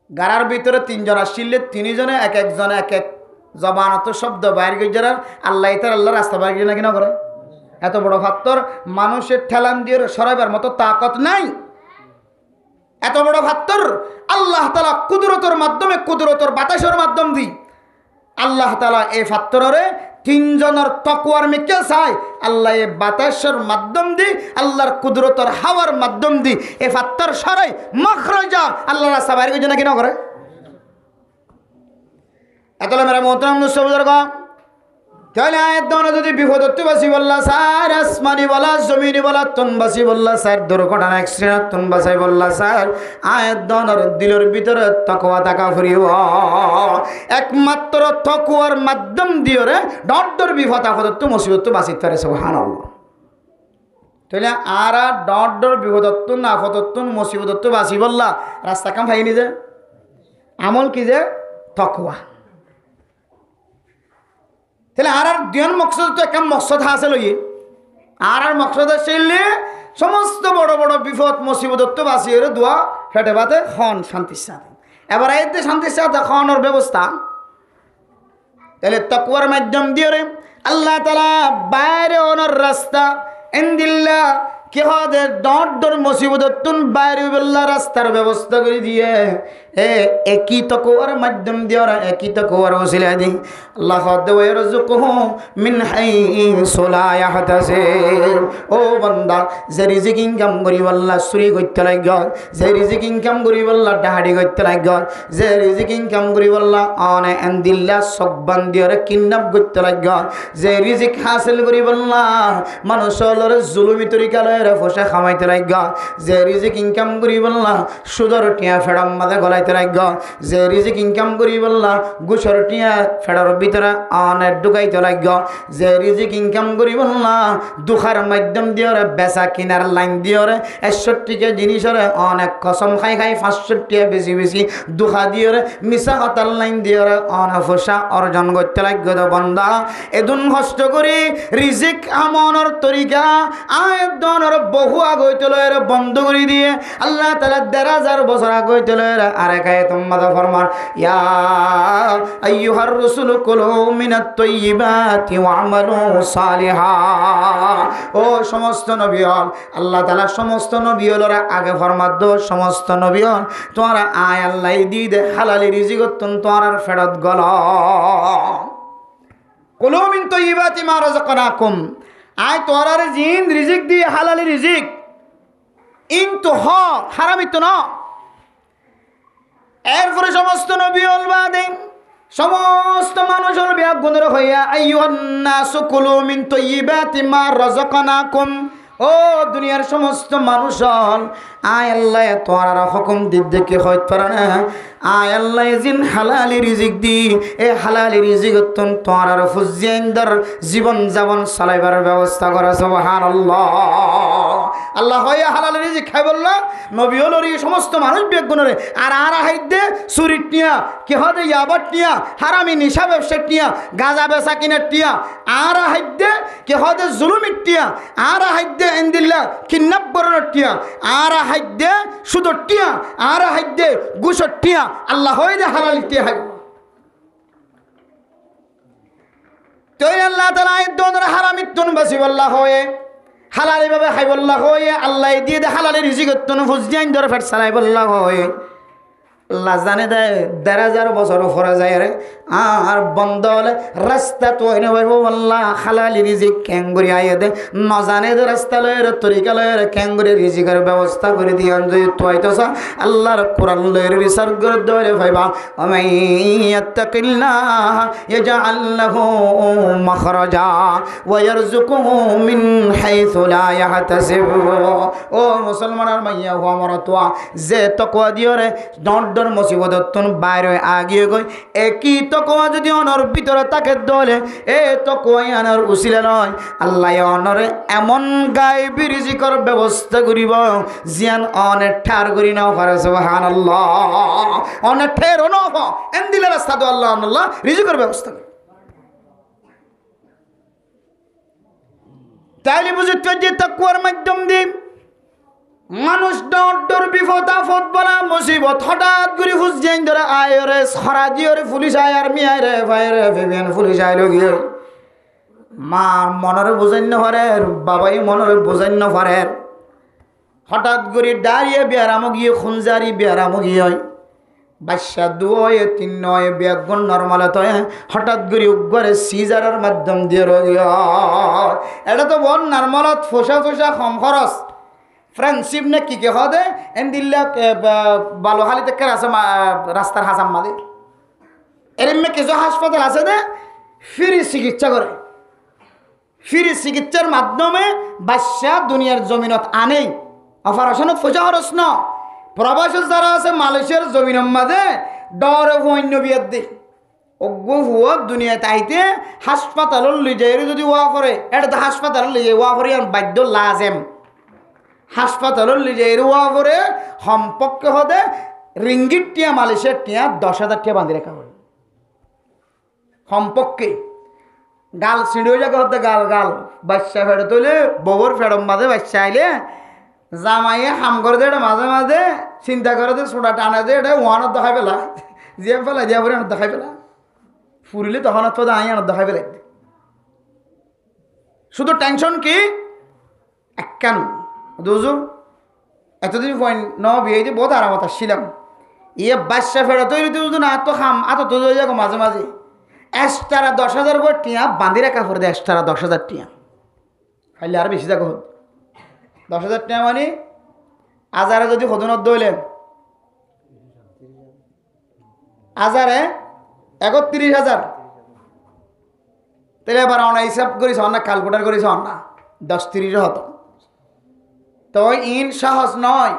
A: গাড়ার ভিতরে 3 জন আসলে 3 জনে এক একজনে এক এক জবানত শব্দ বাইর করে যারা আল্লাহ তার আল্লাহ রাস্তা বাইর করে নাকি না করে। এত বড় পাথর মানুষের ঠেলান দিয়ে সরাইবার মতো তাকত নাই। এত বড় পাথর আল্লাহ তাআলা কুদরতের মাধ্যমে, কুদরতের বাতাসের মাধ্যম দি আল্লাহ তাআলা এই পাথরের তিনজনের তাকওয়ার মিকে চায়। আল্লাহ এই বাতাসের মাধ্যম দি, আল্লাহর কুদরতের হাওয়ার মাধ্যম দি এই পাথর সরাই মখরজা আল্লাহ রাস্তা বাইর করে নাকি না করে। এতলে মেরা মোহতারাম দোস্ত বুজুর্গ, তাহলে আয়াত দাও না যদি বিপদত্ব বাসি বললা স্যার, আসমানি বলা জমিনি বলা তুন বাসি বললা স্যার, দুর্ঘটনা অ্যাক্সিডেন্ট তুন বাসাই বললা স্যার, আয়াত দাও দিলের ভিতরে তাকওয়া থাকা ফুরিব। একমাত্র তাকওয়ার মাধ্যম দিয়ে রে ডর বিপদ আপদত্ব মুসিবত বাসি তারে সুবহানাল্লাহ। তাহলে আর ডর বিপদত্ব না আপদত্ব মুসিবতত্ব বাসি বললা রাস্তা কাম খাইনি যে আমল কি যে তাকওয়া। তাহলে আর দুজন মকসদ তো একটা মকসদ আছে লই আর মকসদ আসলে সমস্ত বড় বড় বিপদ মুসিবত বাঁচিয়ে দোয়া ফেটে বাতে খন শান্তির সাথে। এবার এতে শান্তির সাথে খাওয়ানোর ব্যবস্থা তাহলে তাকওয়ার মাধ্যম দিয়ে আল্লাহ তাআলা বাইরে ওনার রাস্তা ইনদিল্লা কি হবে ডর মুসিবত বাইরে বললা রাস্তার ব্যবস্থা করে দিয়ে একই তাকওয়ার মাধ্যম দিয়ে ওরা একই তাকওয়ার ওসিলা দিয়ে আল্লাহ ইয়ারযুকুহু মিন হাইসু লা ইয়াহতাসিব। ও বান্দা যে রিজিক ইনকাম করি আল্লাহ চুরি করতে লাগ, যে রিজিক ইনকাম করি আল্লাহ ডাহাডি করতে লাগ, যে রিজিক ইনকাম করি আল্লাহ অনে আনদিল্লা সকবান দিয়ে কিডন্যাপ করতে লাগ, যে রিজিক হাসিল করি আল্লাহ মানুষের জুলুমি তরিকা লয় ফসা খামাইতে লাগ, যে রিজিক ইনকাম করি আল্লাহ সুদর টিয়া ফেড়াম মাঝে গলাইতে লাগ, যে রিজিক ইনকাম করি আল্লাহ গুছর টিয়া ফেড়ার ভিতরে অনেক ঢুকাইতে লাগ, যে রিজিক ইনকাম করি আল্লাহ দুখার মাধ্যম দিয়ে বেচা কিনার লাইন দিয়ে 61টা জিনিসের অনেক কসম খাই খাই 65টা বেশি বেশি দুখা দিয়ে মিশা হতার লাইন দিয়ে অনেক ফসা অর্জন করতে লাগ। বন্দা এদুন কষ্ট করি রিজিক আমনের তরিকা আয়াত দনের বহু আগইতে লয়ের বন্ধ করে দিয়ে আল্লাহ তাআলা 1000 বছর আগইতে লয়ের আরেক আয়াত মাদা ফরমান ইয়া আইয়ুহার রাসূল কুলু মিনাত তাইয়্যিবাতি ওয়া'মালু সালিহা। ও সমস্ত নবী হল আল্লাহ তাআলা সমস্ত নবী হলরা আগে ফরমাত দো সমস্ত নবী হল তোমরা আয় আল্লাহ দি দে হালালি রিজিক তোমরা ফেরত গল। কুলু মিন তাইয়্যিবাতি মা রাযাকনাকুম, আয় তোরার জিন রিজিক দিয়ে হালালি রিজিক ইনতু হ হারামি তো না। এরপরে সমস্ত নবী হল বাদে সমস্ত মানুষ হল বিয়াগুনের হইয়া আইয়ুহান নাসু কুলু মিন তাইয়্যিবাতি মা রাযাকনাকুম। ও দুনিয়ার সমস্ত মানুষ হল আয় আল্লাহ তোরা হুকুম দিক দেখে হইতে পারে না, আয় আল্লাহ জিন হালালি রিজিক দি এ হালালি রিজিক তোরার ফুজিয়াইন্দার জীবন যাপন চালাইবার ব্যবস্থা করা সুবহানাল্লাহ। আল্লাহ হইয়া হালালি রিজিক খাই বললা নবী হলরি সমস্ত মানুষ বেগুনরে আর হাইদে চুরিট নিয়া কি হদে ইয়াবাট নিয়া হারামি নিশা ব্যবসাট নিয়া গাঁজা বেচা কিনার টিয়া আর হাইদে কি হদে জুলুমিট টিয়া আর হাইদে এন্দিল্লা কিডন্যাপ করানোর টিয়া আর হাইদে সুদর টিয়া আর হাইদে গুসর টিয়া আল্লাহ হইদে হালালি টিয়া হাই তৈ আল্লাহ তাআলা আইদনের হারামিত তুন বাসি বল্লাহ হয়ে হালালি ভাবে খাই বল্লাহ হয়ে আল্লাহ দিয়ে দে হালালি রিজিক তুন ফুজদিয়ান ধরে ফেট চালাই বল্লাহ হয়ে আল্লাহ জানে দে 1000 বছর ফরা যায় রে আর বন্ধ হলে রাস্তা তো হইনে ভাইব আল্লাহ হালালি রিজিক ক্যাঙ্গুরি আইয়ে দে ন জানে দে রাস্তা লয়ের তরিকা লয়ের ক্যাঙ্গুরি রিজিকের ব্যবস্থা করে দিয়ান যদি তুইতছ আল্লাহর কোরআন লয়ের রিসার্চ করে দরে ভাইবা ওমাই ইয়াত্তাকিল্লাহ ইয়াজআল লাহু মাখরাজা ওয়া ইয়ারযুকুহু মিন হাইসু লা ইয়াহতাসিব। ও মুসলমানের মাইয়া হওয়া মরতোয়া যে তাকওয়া দিওরে ডর মুসিবত বাইরে আগিয়ে গই একই তাকওয়া যদি অনর ভিতরে তাকে দলে এ তাকওয়া আনার উসিলা নয় আল্লাহ অনরে এমন গায়বী রিজিকের ব্যবস্থা করিব জিয়ান অনেক ঠার করি নাও পারে সুবহানাল্লাহ। অনেক ঠেরও না এন্দিলা রাস্তা তো আল্লাহ আল্লাহ রিজিকের ব্যবস্থা করে তাইলে বুঝতে যে তাকওয়ার মাধ্যম দিয়ে মানুষ ডর বিপদ আপদ বলা মুসিবত হঠাৎ করে হুজেন ধরে আয় রে সরাজি রে পুলিশ আয় আর মিয়ায় রে ভাই রে ফেবিয়ান পুলিশ আয় লগিয়ে মা মনরে বুঝাইন না পারে বাবাই মনরে বুঝাইন না পারে হঠাৎ করে দাঁড়িয়ে বেয়ারামো গিয়ে খুনজারি বেয়ারামো গিয়ে হয় বাদশা দুয় তিন নয় বেগুন নর্মালত হঠাৎ করে উগ্রে সিজারের মাধ্যম দিয়ে রোগী এটা তো বল নর্মালত ফোসা ফোসা কম খরচ ফ্রেন্ডশিপ না কি কে হদে এন দিল্লা বালোহালি থেকে রাস্তার হাসাম মাদে এরমে কিছু হাসপাতাল আছে দে ফ্রি চিকিৎসা করে ফ্রি চিকিৎসার মাধ্যমে বাদশা দুনিয়ার জমিনত আনেই অপারেশনত ফোসা খরচ ন প্রবাসী যারা আছে মালয়েশিয়ার জমিনের মাঝে ডরে অন্য বিয়ার দি অজ্ঞ হুয়া দুনিয়ায় তাইতে হাসপাতালের লিজের যদি ওয়া করে এটা তো হাসপাতালের লিজে ওয়া করে বাধ্য লাজেম হাসপাতালের লিজের ওয়া করে সম্পর্কে হদে রিঙ্গিট টিয়া মালয়েশিয়ার টিয়া 10,000 টিয়া বাঁধি রাখা হয় সম্পর্কে গাল সিঁড়িও জায়গা হতে গাল গাল বাচ্চা ফেরত হইলে বউর ফেরম মাঝে বাচ্চা আইলে জামাইয়ে হাম করে দে এটা মাঝে মাঝে চিন্তা করে দে সোটা টানা দে এটা ওয়ানত দেখাই পেলা জিয়া ফেলা জিয়া পরে দেখাই পেলা ফুরিলে তখন তো আই আনত দেখাই পেলাই শুধু টেনশন কি একখান দুজুর এতদিন পয়েন্ট ন বিয়ে বহুত আরামত আসছিলাম ইয়ে বাচ্চা ফেরত হইলে তুই না তো খাম আত তো যাবো মাঝে মাঝে এক্সট্রা 10,000 করে টিয়া বাঁধি রাখা করে দে এক্সট্রা 10,000 টিয়া খাইলে আর বেশি যাবো 10,000 টাকা মানে আজারে যদি সদনত দইলেন আজারে 31,000 তাহলে এবার অনা হিসাব করিস না ক্যালকুলেটার করিস না 10-30 হতো তো ইন সাহস নয়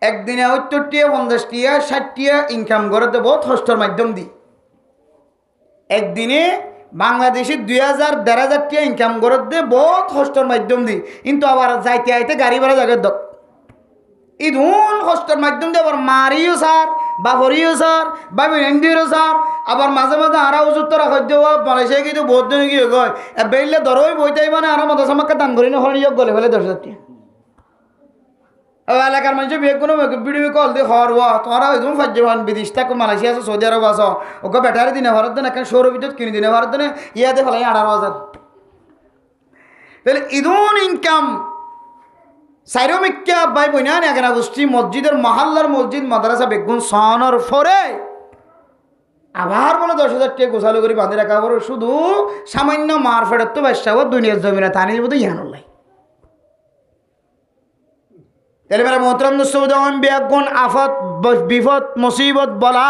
A: একদিনে 70 টিয়া 50 টিয়া 60 টিয়া ইনকাম করে দেবো হোস্টের মাধ্যম দি একদিনে বাংলাদেশে 2,000-1,500 টিয়া ইনকাম করে দে বহুত হোস্টের মাধ্যম দি কিন্তু আবার যাইতে আইতে গাড়ি ভাড়া জায়গায় দক ইদুন হোস্টের মাধ্যম দিয়ে আবার মারিও স্যার বাবরিও স্যার বাবি এন্ডিরও স্যার আবার মাঝে মাঝে আরা উজুত্তরা খাদ্য মালয়েশিয়া কিন্তু বহুত দিন গিয়ে গয় বেললে ধরোই বইটাই মানে আরা মতো আমাকে দান করি না হরিয়োগ গলে ফেলে 10,000 টিয়া এলাকার মানুষের বিয়ে কোনো ভিডিও কল দিয়ে হর তোমরা একদম ফাজ্যমান বিদেশ থাকো মালয়েশিয়া আছো সৌদি আরব আছো ওকে ব্যাটারি দিনে ভারত দেন একটা সৌর বিদ্যুৎ কিনে দিনে ভারত দেনে ইয়াতে ফেলাই 18,000 তাহলে ইদুন ইনকাম সাইরোমিকা ভাই বইনা এখানে গোষ্ঠী মসজিদের মহাল্লার মসজিদ মাদ্রাসা বেগুন সনর ফরে আবার বলে 10,000 টাকা গোছালো করে বাঁধে রাখা পরে শুধু সামান্য মার ফেরত তো ব্যবসা দুনিয়ার জমিনে থানি দিব তো ইয়ানুল্লাই তাহলে মেরা মোহতরম দোস্ত বেগুন আফত বিপদ মুসিবত বলা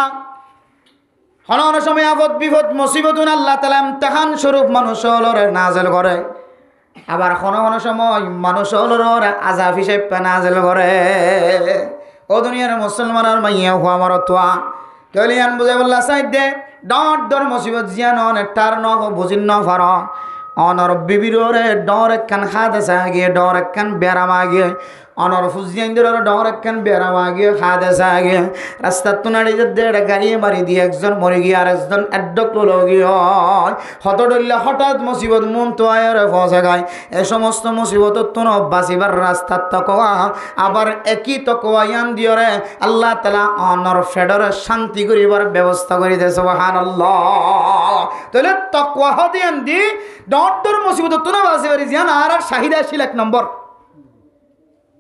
A: হন সময় আফত বিপদ মুসিবত আল্লাহ তাআলা ইমতিহান স্বরূপ মানুষ হলরে নাজেল করে আবার হন সময় মানুষ হলরে আযাব হিসেবে নাজেল করে ও দুনিয়ার মুসলমানের মাইয়া হুয়া মারতোয়া কলিয়ান বুঝে বললা সাইড দে ডর ডর মুসিবত জিয়ান অনেক তার ন বুঝিন ন ফার অনর বিবিরে ডর একখান হাদেসা গিয়ে ডর একখান বেরাম গিয়ে অনর ফুজিয়াইন্দর ডর একখান বেরাম গিয়ে হাদেসা গিয়ে রাস্তার তুনাড়ি যে গাড়ি মারি দিয়ে একজন মরে গিয়ে আর একজন এডক লো গিয়ে হত ডললে হঠাৎ মুসিবত মন তো আয়রে ফসে গায় এ সমস্ত মুসিবত তুন বাঁচিবার রাস্তার তকোয়া আবার একই তকোয়া ইয়ান দিয়রে আল্লাহ তাআলা অনর ফেডরে শান্তি করিবার ব্যবস্থা করে দে সুবহানাল্লাহ তাহলে তকওয়া হদিয়ান দি ডর মুসিবত তুন বাঁচিবার জিয়ান আর শাহিদা ছিল 1 নম্বর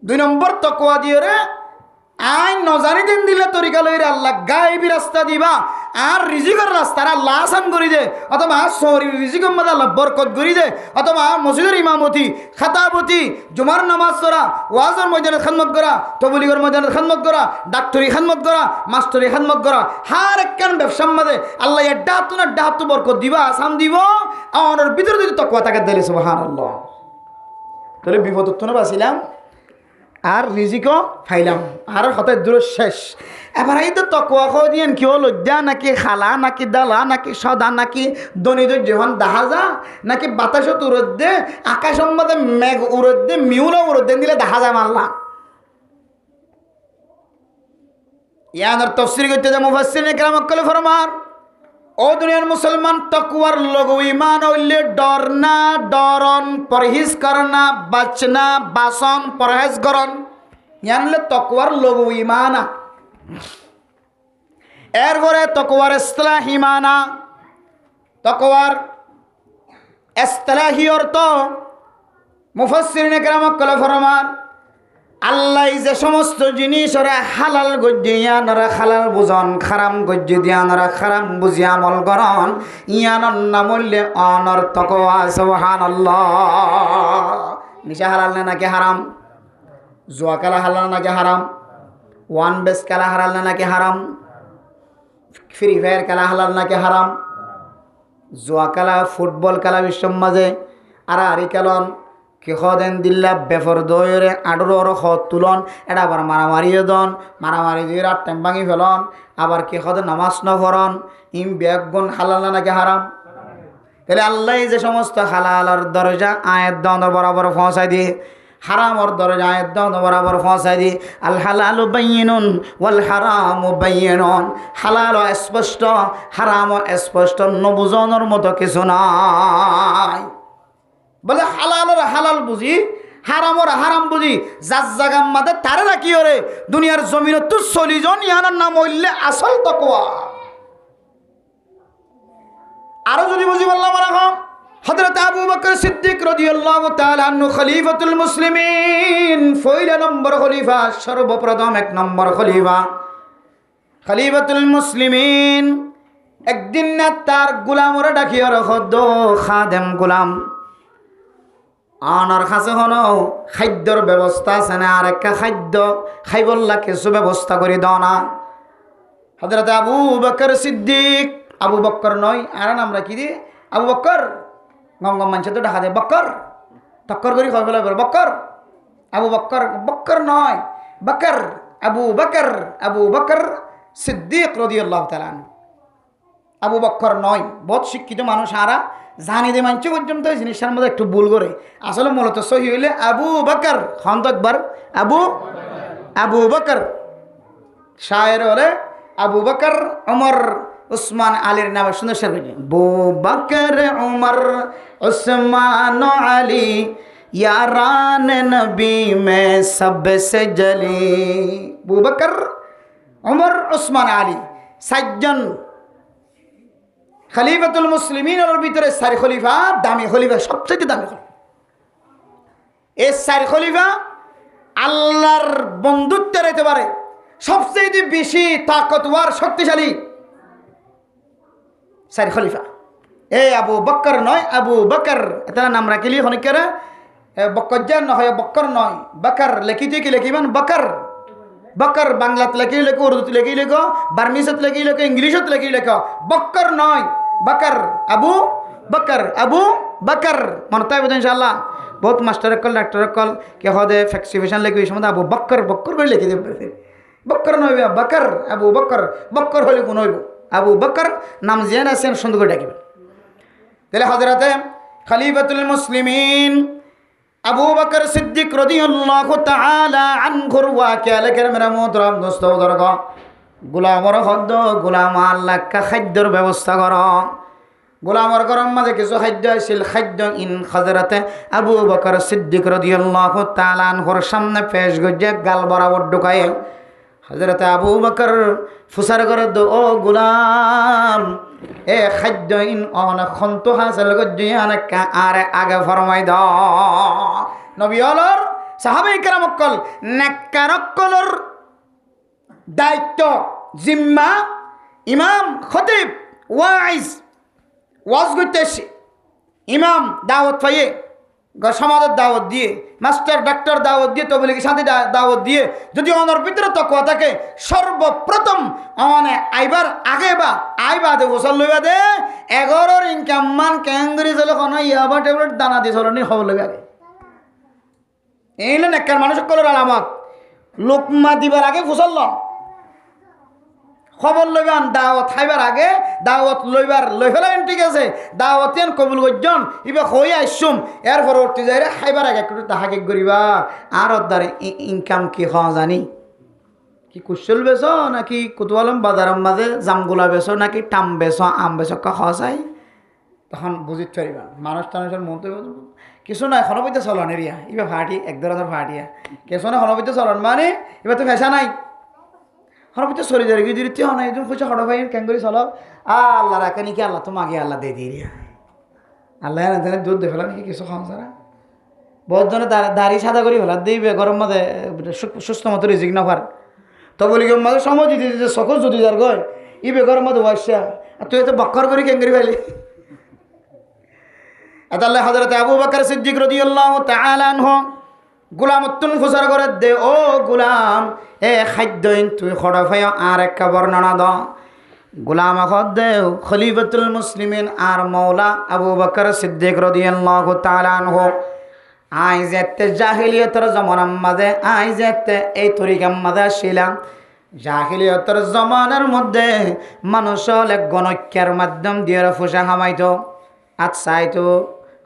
A: 2 নম্বর তকওয়া দিয়ে রে আই নজানি দিন দিলে তরিকা লইরে আল্লাহ গায়েবী রাস্তা দিবা আর রিজিকের রাস্তা আল্লাহ আসান করি দে অথবা শহরের রিজিকের মধ্যে আল্লাহ বরকত করি দে অথবা মসজিদের ইমামতি খাতাবতি জুমার নামাজ পড়া ওয়াজের ময়দানে খিদমত করা তবলিগের ময়দানে খিদমত করা ডাক্তারি খিদমত করা মাস্টারি খিদমত করা হার একখান ব্যবসার মধ্যে আল্লাহ ডাহাত না ডাহাত বরকত দিবা আসান দিব আমার ভিতরে যদি তকওয়া থাকে দিলে সুবহানাল্লাহ তাহলে বিপদ তো না বাঁচিলাম আর রিজিকও ফাইলাম আর হঠাৎ দূর শেষ এবার এই তো তকওয়া খাওয়া দিয়েন কেউ লজ্জা নাকি খালা নাকি দালা নাকি সদা নাকি দনিদর জীবন দাহাজা নাকি বাতাসত উড়ত দে আকাশের মধ্যে মেঘ উড়ত দে মিউলা উড়ত দেন দিলে দাহাজা মারলা ইয়ানোর তফসির করতে যে মুফাসসিরিনে কেরাম কলে ফরমান ও দুনিয়ার মুসলমান তকওয়ার লোক ইমান হইলে ডর না ডরন পরহেজ করনা বাঁচনা বাসন পরহেজ করন ইয়ানলে তকওয়ার লঘু ইমানা এরপরে তকওয়ার ইসলাহি মানা তকওয়ার ইসলাহি অর্থ মুফাসসিরিনে কেরাম কলে ফরমান আল্লাহ যে সমস্ত জিনিস ওরা হালাল গজ্জে ইয়ানরা হালাল বুঝন খারাম গজ্জে দিয়ানরা খারাম বুঝি আমল করন ইয়ানর নাম হইলে অনর তকওয়া সুবহানাল্লাহ। নিশা হালাল না নাকি হারাম? জুয়া খেলা হালাল নাকি হারাম? ওয়ান বেস খেলা হালাল না নাকি হারাম? ফ্রি ফায়ার খেলা হালাল নাকি হারাম? জুয়া খেলা ফুটবল খেলা বিশ্বর মাঝে আর আরি খেলন কিসদেন দিল্লা বেফর দইরে আডর হত তুলন এটা আবার মারামারিও দন মারামারি দিয়ে রাত টাইম ভাঙি ফেলন আবার কিসদে নামাজ নফরন ইম বেগুন হালাল না নাকি হারাম? তাহলে আল্লাহ যে সমস্ত হালালের দরজা আয়াত দন বরাবর পৌঁছায় দিয়ে হারামর দরজা আয়াত দন বরাবর পৌঁছায় দিয়ে আল হালালু বাইয়িনুন ওয়াল হারামু বাইয়িনুন। হালাল স্পষ্ট হারাম স্পষ্ট নবুজনের মতো কিছু নাই। বলে হালালর হালাল বুঝি হারামর হারাম বুঝি যার জায়গা মাদে তারে রাখি ওরে দুনিয়ার জমিনে তো 40 জন ইয়ানার নাম হইলে আসল তাকওয়া। আরো যদি বুঝি বললাম রাখো হযরত আবু বকর সিদ্দিক রাদিয়াল্লাহু তাআলা আনহু খলিফাতুল মুসলিমিন পয়লা নম্বর খলিফা সর্বপ্রথম 1 নম্বর খলিফা খলিফাতুল মুসলিমিন একদিন না তার গোলামরা ডাকিয়া রাখো দো খাদেম গোলাম আনার কাছে হনো খাদ্যর ব্যবস্থা আছে না আর একটা খাদ্য খাইবল্লা কিছু ব্যবস্থা করে দাও না। হযরত আবু বকর সিদ্দিক আবু বকর নয় আর নাম রাখি দি আবু বকর গঙ্গম মানুষ তো ডাকা দেয় বকর টক্কর করি কয় বলে বকর আবু বকর বকর নয় বকর আবু বকর সিদ্দিক রাদিয়াল্লাহু তাআলা আবু বকর নয়। বহুত শিক্ষিত মানুষ আরা জানি দে মানছে পর্যন্ত এই জিনিসটার মধ্যে একটু ভুল করে আসলে মূলত সহি হইলে আবু বকর হন তো একবার আবু বকর শায়ের হলে আবু বকর ওমর উসমান আলীর নামে সুন্দর শের হইলে বু বকর ওমর উসমান আলী यारान नबी में सबसे जली। अबू बकर उमर उस्मान आली सातজন খলিফাতুল মুসলিমিনের ভিতরে 4 খলিফা দামি খলিফা সবচেয়ে দামি খলিফা। এই 4 খলিফা আল্লাহর বন্ধুত্বের একেবারে সবচেয়ে বেশি তাকতওয়ার শক্তিশালী 4 খলিফা। এই আবু বকর নয় আবু বকর এটা নাম রাখিলি খনিকেরা বকরজান নয় বকর নয় বকর লিখিতে কি লিখিবান বকর বকর বাংলাতে লিখি লেখো উর্দুতে লিখি লেখো বার্মিসতে লিখি লেখো ইংলিশতে লিখি লেখো বকর নয় বকর আবু বকর মনে থাকবে ইনশাআল্লাহ। বহুত মাস্টার কল ডাক্তার কল কে হদে ফ্যাক্সিফিকেশন লিখি এই সময় আবু বকর করে লিখি দেবে বকর নয় বকর আবু বকর হলে কোন হইব আবু বকর নাম জেন আছেন সুন্দর করে ডাকিবে। তাহলে হযরতে খলিফাতুল মুসলিমিন আবু বকর সিদ্দিক রাদিয়াল্লাহু তাআলা আনহুর ওয়াকিয়া লেখেন মেরা মোহতরম দোস্ত বুজুর্গ গোলামর হদ্দ গোলাম আল্লাহ কা খাদ্যর ব্যবস্থা কর গোলামর গরম মাঝে কিছু খাদ্য আছিল খাদ্য ইন হযরতে আবু বকর সিদ্দিক রাদিয়াল্লাহু তাআলা আনহুর সামনে পেশ গজে গাল বরাবর ঢুকায় হযরতে আবু বকর ফুসার করে দো ও গোলাম এ খাদ্য ইন অন খন্ত হাসিল গজে অনেক আর আগে ফরমাই দাও। নবী আল্লাহর সাহাবায়ে কেরাম কল নেককারকলর দায়িত্ব জিম্মা ইমাম খতিব ওয়াজ করতেছে ইমাম দাওয়াত পাইয়ে সমাজের দাওয়াত দিয়ে মাস্টার ডাক্তার দাওয়াত দিয়ে তবলিগি সাথে দাওয়াত দিয়ে যদি অনর ভিতরে তাকওয়া থাকে সর্বপ্রথম মানে আইবার আগে বা আইবা দে গোসল লইবা দে 11 ইনকাম মান ক্যাঙ্গুরি চলে কোন ইয়াবা ট্যাবলেট দানা দিয়ে চলনি খবর লইবা আগে এইলে নেককার মানুষ কলর আলামত লোকমা দিবার আগে গোসল ল খবর লইবান দাওয়াত খাইবার আগে দাওয়াত লই ফেলেন ঠিক আছে দাওয়াতেন কবুল করজন ইবা হই আইসুম এর পরবর্তী যাইরে খাইবার আগে একটু তাহাকে করিবা আর দ্বারে ইনকাম কি খাওয়া জানি কি কুশল বেছো নাকি কুতুয়ালম বাজারের মাঝে জামগুলা বেছো নাকি টাম বেছো আম বেছো কা খাওয়া যায় তখন বুঝিতে পারিবা মানুষ টানুষের মন তো কিছু নাই খনবইতে চলন এরিয়া এবার ভাটি এক ধরনের ভাটিয়া কিছু না খনবইতে চলন মানে এবার তো ফেসা নাই খনবইতে চলে যায় কি দিতে হয় না একদম খুশি হঠাৎ ভাই কেন করে চলো আল্লাহ রাখে নাকি আল্লাহ তো মাগে আল্লাহ দিয়ে দিয়ে আল্লাহ না দুধ দিয়ে ফেলা নাকি কিছু খাওয়া ছাড়া বহুত জনে দাড়ি সাদা করে ফেলা দিবে গরম মধ্যে সুস্থ মতো রিজিক না পার তো বলি মাঝে সময় দিতে দিতে সকল যদি যার গয় ইবে গরম মধ্যে বসা আর তুই তো বক্কর করে কেন করে ফেলি আল্লাহ হযরত আবু বকর সিদ্দিক রাদিয়াল্লাহু তাআলা আনহু গোলামতুন ফুসার করে দে ও গোলাম এ খাদ্যইন তুই খড়াফায় আর একটা বর্ণনা দ গোলাম আখদ দে খলিফাতুল মুসলিমিন আর মওলা আবু বকর সিদ্দিক রাদিয়াল্লাহু তাআলা আনহু আই যেতে জাহিলিয়তের জমানার মাঝে আই যেতে এই তরিকার মাঝে ছিলাম জাহিলিয়তের জমানার মধ্যে মানুষ অনেক গণক্যার মাধ্যম দিয়ে ফুসা হামাইতো আচ্ছা তো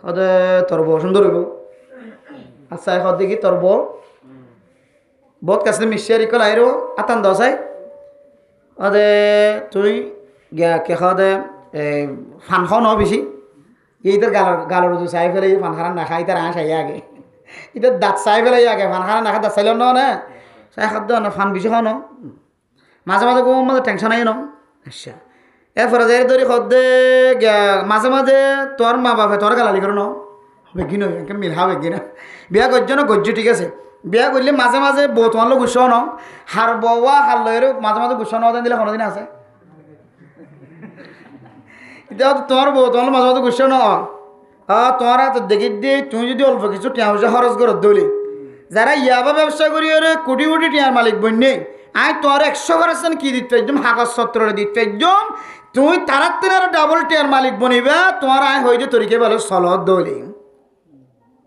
A: হদে তোর বউ সুন্দর হইব আচ্ছা এখন দেখি তোর বউ বহুত কাছে মিশিয়ারি কল আইরো আতান দশাই হদে তুই গিয়া কে হদে ফান খাও ন বেশি এই তোর গালর চাই ফেলে ফান খানা না খাই তার আঁশ আই আগে এটা দাঁত চাই ফেলে আগে ফান খানা না খা দাঁত চাইলেও না চাই খাদ্য না ফান বেশি খাও ন মাঝে মাঝে কোনো মাঝে টেনশন আই ন আচ্ছা এরপরে যাই ধরি খদ্দে মাঝে মাঝে তোর মা বাপে তোর গালালি করো ন বেগি নয় একে মিলহা বেগি না বিয়া করছো না গজ্জু ঠিক আছে বিয়া করলে মাঝে মাঝে বউ তোমার লোক গুছো ন হার বউয়া হার লয়ের মাঝে মাঝে গুছো ন দিলে কোনোদিন আছে এতিয়া তোমার বউ তোমার মাঝে মাঝে গুছো ন তোমার হাত দেখি দিয়ে তুমি যদি অল্প কিছু টিয়া পয়সা খরচ করো দৌলি যারা ইয়াবা ব্যবসা করি ওরে কোটি কোটি টিয়ার মালিক বন্যে আই তোর 100% কি দিতে একদম হাকাজ সত্তরে দিতে একদম তুই তাড়াতাড়ি আরো ডাবল টিয়ার মালিক বনিবা তোমার আয় হয়ে যে তরিকে বলো চলত দৌলি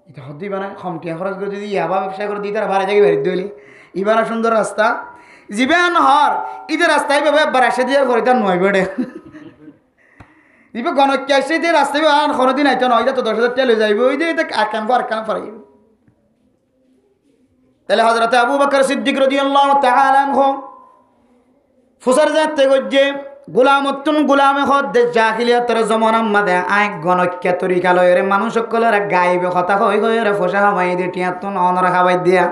A: এটা হতেই বানায় কম টিয়া খরচ করে যদি ইয়াবা ব্যবসা করে দিই তারা ভাড়া জায়গায় বেরিয়ে দৌলি ইবানা সুন্দর রাস্তা জীবান হর ঈদের রাস্তায় ভাবে একবার আসে দিয়ে করে তার নয় বেড়ে দিবে গণকে আসে দিয়ে রাস্তায় আর কোনোদিন আইতো নয় তো 10,000 টাকা লয়ে যাইবে ওই যে আর ক্যাম্প ফারাইবে তাহলে হযরত আবু বকর সিদ্দিক রাদিয়াল্লাহু তাআলা আনহু ফুসার যাতে গজ্জে গোলামতুন গোলামে হদ জাহিলিয়াতের জমানার মাঝে আই গণক্য তরিকা লয়ের মানুষ সকলের গাইবে কথা হই হই রে ফসা হামাই দিয়ে টিয়াতুন অনরা খাবাই দিয়া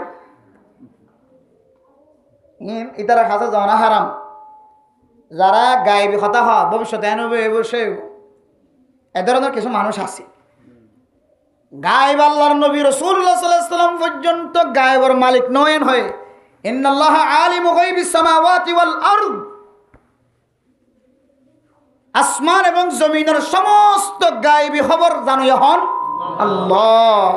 A: ইতারা খাসা জানা হারাম যারা গাইবে কথা হ ভবিষ্যতে আনবে অবশ্যই এ ধরনের কিছু মানুষ আছে গায়েব আল্লাহর নবী রাসূলুল্লাহ সাল্লাল্লাহু আলাইহি ওয়াসাল্লাম পর্যন্ত গায়েবের মালিক নয়ন হয় ইন্নাল্লাহা আলিমু গায়বিস সামাওয়াতি ওয়াল আরদ আসমান এবং জমিনের সমস্ত গায়েবী খবর জানো হন আল্লাহ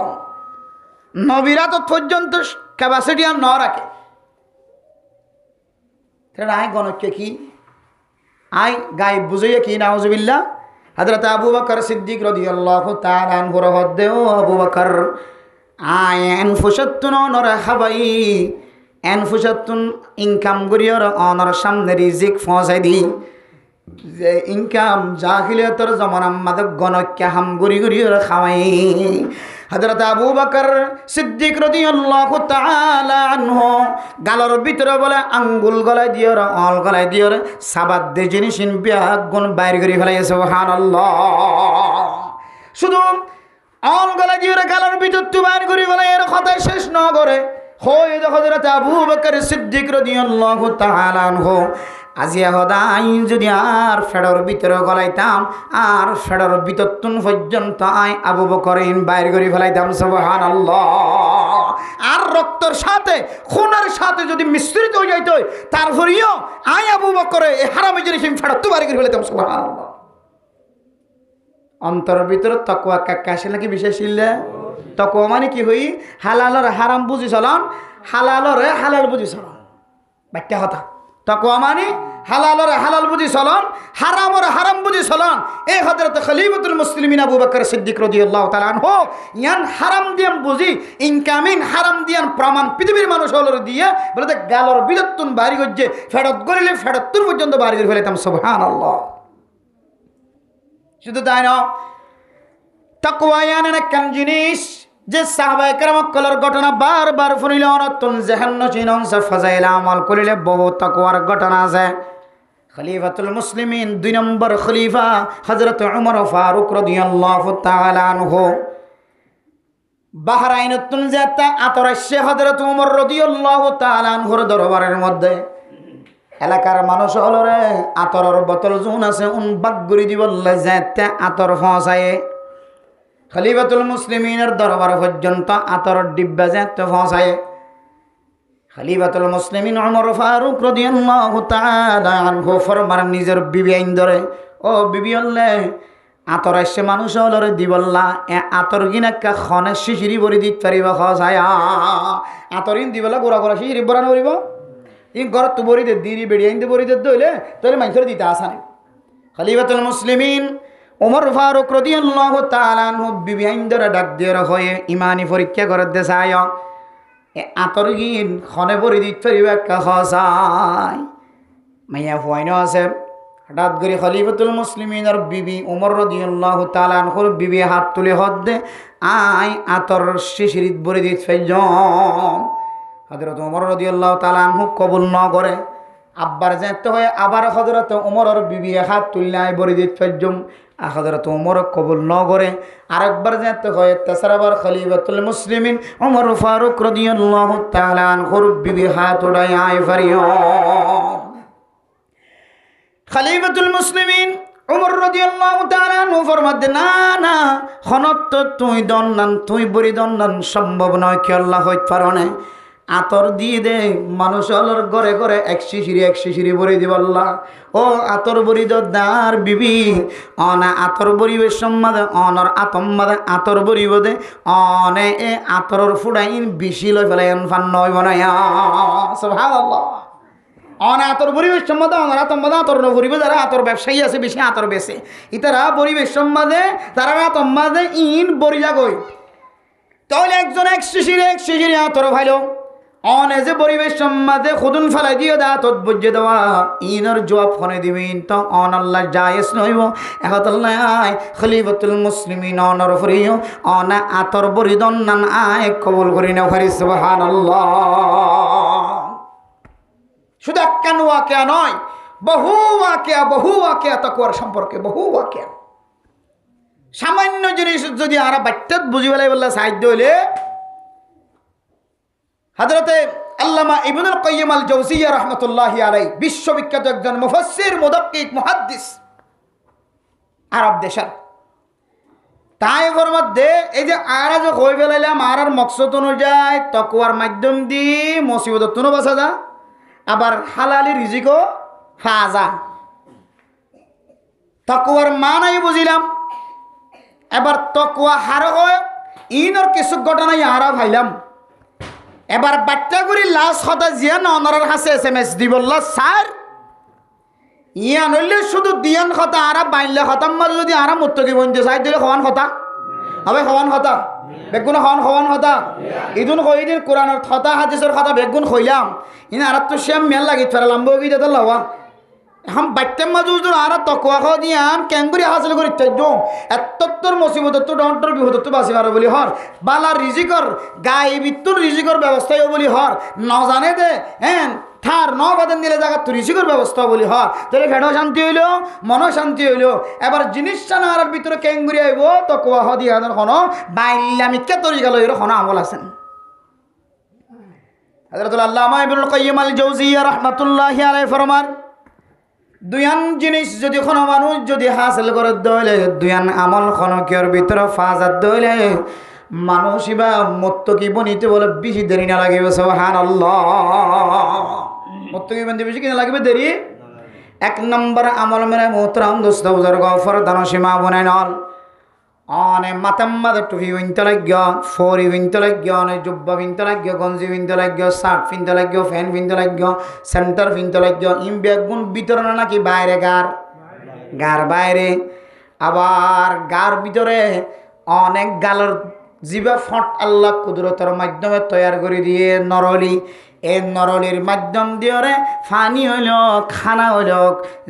A: নবীরা তো পর্যন্ত ক্যাপাসিটি আর ন রাখে তাহলে আই গণকে কি আই গায়েব বুঝাইয়া কি নাউজুবিল্লাহ হযরত আবু বকর সিদ্দিক রাদিয়াল্লাহু তাআলা আনহু রহদে ও আবু বকর আয়ন ফুসাতুন নর হাবাই এন ফুসাতুন ইনকাম করিয়র অনর সামনে রিজিক পৌঁছাই দি যে ইনকাম জাহিলিয়াতের জমানার মাঝে গণক্যা হাম গুরি গুরিয়র খাওয়াই হযরত আবু বকর সিদ্দিক রাদিয়াল্লাহু তাআলা আনহু গালর ভিতরে বলে আঙ্গুল গলায় দিয়র অল গলায় দিয়র সাবাদ দে জিনিস বিয়াগ গুণ বাইর করে ফেলাই সুবহানাল্লাহ শুধু অল গলায় দিয়র গালর ভিতর তু বাইর করে ফেলাই এর কথা শেষ ন করে হয়ে হযরত আবু বকর সিদ্দিক রাদিয়াল্লাহু তাআলা আনহু আজিয়া হদাই যদি আর ফেডর ভিতরে গলাইতাম আর ফেডর ভিতর তুন পর্যন্ত আই আবু বকরিন বাইর করে ফেলাইতাম সুবহানাল্লাহ আর রক্তর সাথে খুনের সাথে যদি মিশ্রিত হয়ে যাইত তারপরেও আই আবু বকরে এই হারামি জিনিস ফেডর তো বাইর করে ফেলাইতাম সুবহানাল্লাহ অন্তর ভিতরে তাকওয়া কাকা আসলে কি বিশেষ ইল্লা তাকওয়া মানে কি হই হালালর হারাম বুঝি চলন হালালর হালাল বুঝি চলন বাক্য কথা তাকওয়া মানে হালালর হালাল বুঝি চলন হারামর হারাম বুঝি চলন এই হযরত খলিফাতুল মুসলিমিন আবু বকর সিদ্দিক রাদিয়াল্লাহু তাআলা আনহু ইয়ান হারাম দিয়ান বুঝি ইনকামিন হারাম দিয়ান প্রমাণ পৃথিবীর মানুষ হলর দিয়ে বলে গালর বিদত্তুন বাড়ি গজ্জে ফেরত গরিলে ফেরতুর পর্যন্ত বাড়ি করে ফেলাইতাম সুবহানাল্লাহ শুধু তাই না তাকওয়া ইয়ান একখান জিনিস যে সাহাবায়ে কেরাম কলর ঘটনা বারবার ফুরিলে অনতুন জাহান্ন চিনন ফাজাইল আমল করিলে বহু তাকওয়ার ঘটনা আছে খলিফাতুল মুসলিমিন 2 নম্বর খলিফা হযরত উমর ফারুক রাদিয়াল্লাহু তাআলা আনহু বাহরাইনতুন যাতা আতরাশে হযরত উমর রাদিয়াল্লাহু তাআলা আনহুর দরবারের মধ্যে এলাকার মানুষ হলো রে আতরের বোতল জুন আছে বাগগুড়ি দিবল্লা যাতে আতর ফসায়ে খলিফাতুল মুসলিমিনের দরবার পর্যন্ত আতরের ডিব্বা যাতে ফসায়ে খলিফাতুল মুসলিমিন উমর ফারুক রাদিয়াল্লাহু তাআলা আনহু ফরমান নিজের বিবি আইন ধরে ও বিবি আল্লাহ আতর আসছে মানুষ হলো রে দিবল্লা এ আতর গিনাক্কা খনে শিশিরি ভরি দিতে পারিবা ফসায়া আতরিন দিবল্লা গোড়া গোড়া শিশিরি ভরানো করিব ইন ঘর তো বরি দে দিরি বেড়ি আইন দে বরি দে দইলে তোরে মানুষের দিতে আসা নাই খলিফাতুল মুসলিমিন উমর ফারুক রাদিয়াল্লাহু তাআলা আনহু বিবি আইন ধরে ডাক দিয়ে হয়ে ইমানি পরীক্ষা করে দে চায় এ আতর গিন খনে ভরি দিতে পারিবা কা খসাই মাইয়া ফুয়াইনো আছে হঠাৎ করে খলিফাতুল মুসলিমিনের বিবি উমর রাদিয়াল্লাহু তাআলা আনহুর বিবি হাত তুলে হদ দে আই আতর শিশিরিত ভরি দিতে ফাইজম হযরত উমর রাদিয়াল্লাহু তাআলা আনহু কবুল ন করে আব্বার যেতে হয় আবার হযরত উমরের বিবি হাত তুললাই ভরি দিতে ফাইজম হযরত উমর কবুল ন করে আরেকবার যেতে হয় তেসরাবার খলিফাতুল মুসলিমিন উমর ফারুক রাদিয়াল্লাহু তাআলা আনহুর বিবি হাত উড়াই আই ফারিও খলিফাতুল মুসলিমিন উমর রাদিয়াল্লাহু তাআলা আনহু ফরমাতে না না খনত তুই দন্নান তুই বরি দন্নান সম্ভব নয় কি আল্লাহ হইতে পারো না আতর দিয়ে দে মানুষ হলর ঘরে ঘরে এক শিশিরি বরি দিব আল্লাহ ও আতর বরি দার বিবি অনা আতর বরিবের সম্মাদে অনর আতম্মাদে আতর বরিব দে অনে এ আতরর ফুডাইন বেশি লই ফেলাই ফান নয় বনায়া সুবহানাল্লাহ অন আতর পরিবেশ সম্বন্ধে অনার আতম্বাদে আতর নভরিবে যারা আতর ব্যবসায়ী আছে বেশি আতর বেছে ইতারা পরিবেশ সম্বন্ধে তারা আতম্বাদে ইন বরিয়া গই তাহলে একজন এক শিশিরে আতর ভাইলো অনে যে পরিবেশ সম্বন্ধে খুদুন ফেলাই দিয়ে দা তত বুঝে দেওয়া ইনর জবাব ফোনে দিবেন তো অন আল্লাহ জায়েজ নইব একতাল্লাহ আয় খলিফাতুল মুসলিমিন অনর ফরিও অনা আতর বরিদন নান আয় কবুল করি না ফারি সুবহানাল্লাহ শুধু একখান ওয়াকিয়া নয় বহু ওয়াকিয়া তাকওয়ার সম্পর্কে বহু ওয়াকিয়া সামান্য জিনিস যদি আর বাচ্চাত বুঝি বেলাই বললা সাহায্য হইলে হযরতে আল্লামা ইবনুল কাইয়্যিম আল জাওজিয়্যা রাহমাতুল্লাহি আলাইহি বিশ্ববিখ্যাত একজন মুফাসসির মুদাক্কিক মুহাদ্দিস আরব দেশের তাই মধ্যে এই যে আরা যে কই ফেলাইলাম আর মকসদ অনুযায়ী তাকওয়ার মাধ্যম দিয়ে মুসিবত তুনো বাঁচা যা আবার হালালি রিজিকও ফাজা তাকওয়ার মানাই বুঝিলাম এবার তাকওয়া হার হয় ইনর কিছু ঘটনাই আরা ভাইলাম এবার বাচ্চা করি লাশ হতা জিয়ান অনারের কাছে SMS দিবল্লা স্যার ইয়া নইলে শুধু দিয়ান কথা আরা বাইলে খতাম মার যদি আরা মুত্তকি বনতে চাই দিলে হওয়ান কথা হবে হওয়ান কথা বেগুন হওয়ান কথা ইদুন কইদিন কোরআনের কথা হাদিসের কথা বেগুন কইলাম ইন আর তো শ্যাম মেল লাগি ফেরালাম বগি দিতে লওয়া हम बाट्टे मजूर आरा तकवा खो दिया हम कैंगुरी हासिल करी तेजो एत्तर मुसीबत तो डॉक्टर बिहत तो बासी मारो बोली हर बाला रिजिकर गाय बित्तुर रिजिकर व्यवस्था हो बोली हर न जाने दे हैं थार न बदन दिले जागा तो रिजिकर व्यवस्था बोली हर तेरे फेडो शांति हইলো মনো শান্তি হইলো এবার জিনিসটা না আর ভিতরে ক্যাঙ্গুরি আইবো তকওয়া হ দিয়া হনো বাইলামিকে তরি গেল এর হনো আমল আছেন হযরতুল আল্লামা ইবনুল কাইয়্যিম আল জাওজিয়্যা রাহমাতুল্লাহি আলাইহি ফরমান দুয়ান জিনিস যদি কোনো মানুষ যদি হাসিল করে দইলে দুয়ান আমল খনকের ভিতরে ফাজাত দইলে মানুষ বা মুত্তাকি বনিতে বলে বেশি দেরি না লাগবে সুবহানাল্লাহ মুত্তাকি বনতে বেশি কি লাগবে দেরি এক নম্বর আমল মেরে মোহতরম দোস্ত বুজুর্গ ফরদান সীমা বনাই নল অনে মাতাম্মাদ টুফি বিনতে লাগি ফরি বিনতে লাগি অনে জুব্বা বিনতে লাগি গঞ্জি বিনতে লাগি শার্ট বিনতে লাগি ফ্যান বিনতে লাগি সেন্টার বিনতে লাগি ইম বেগুন বিতরণ নাকি বাইরে গার বাইরে আবার গার ভিতরে অনেক গালের জিবা ফট আল্লাহ কুদরতের মাধ্যমে তৈয়ার করে দিয়ে নরলি এই নরলির মাধ্যম দিয়ে রে ফানি হইল খানা হইল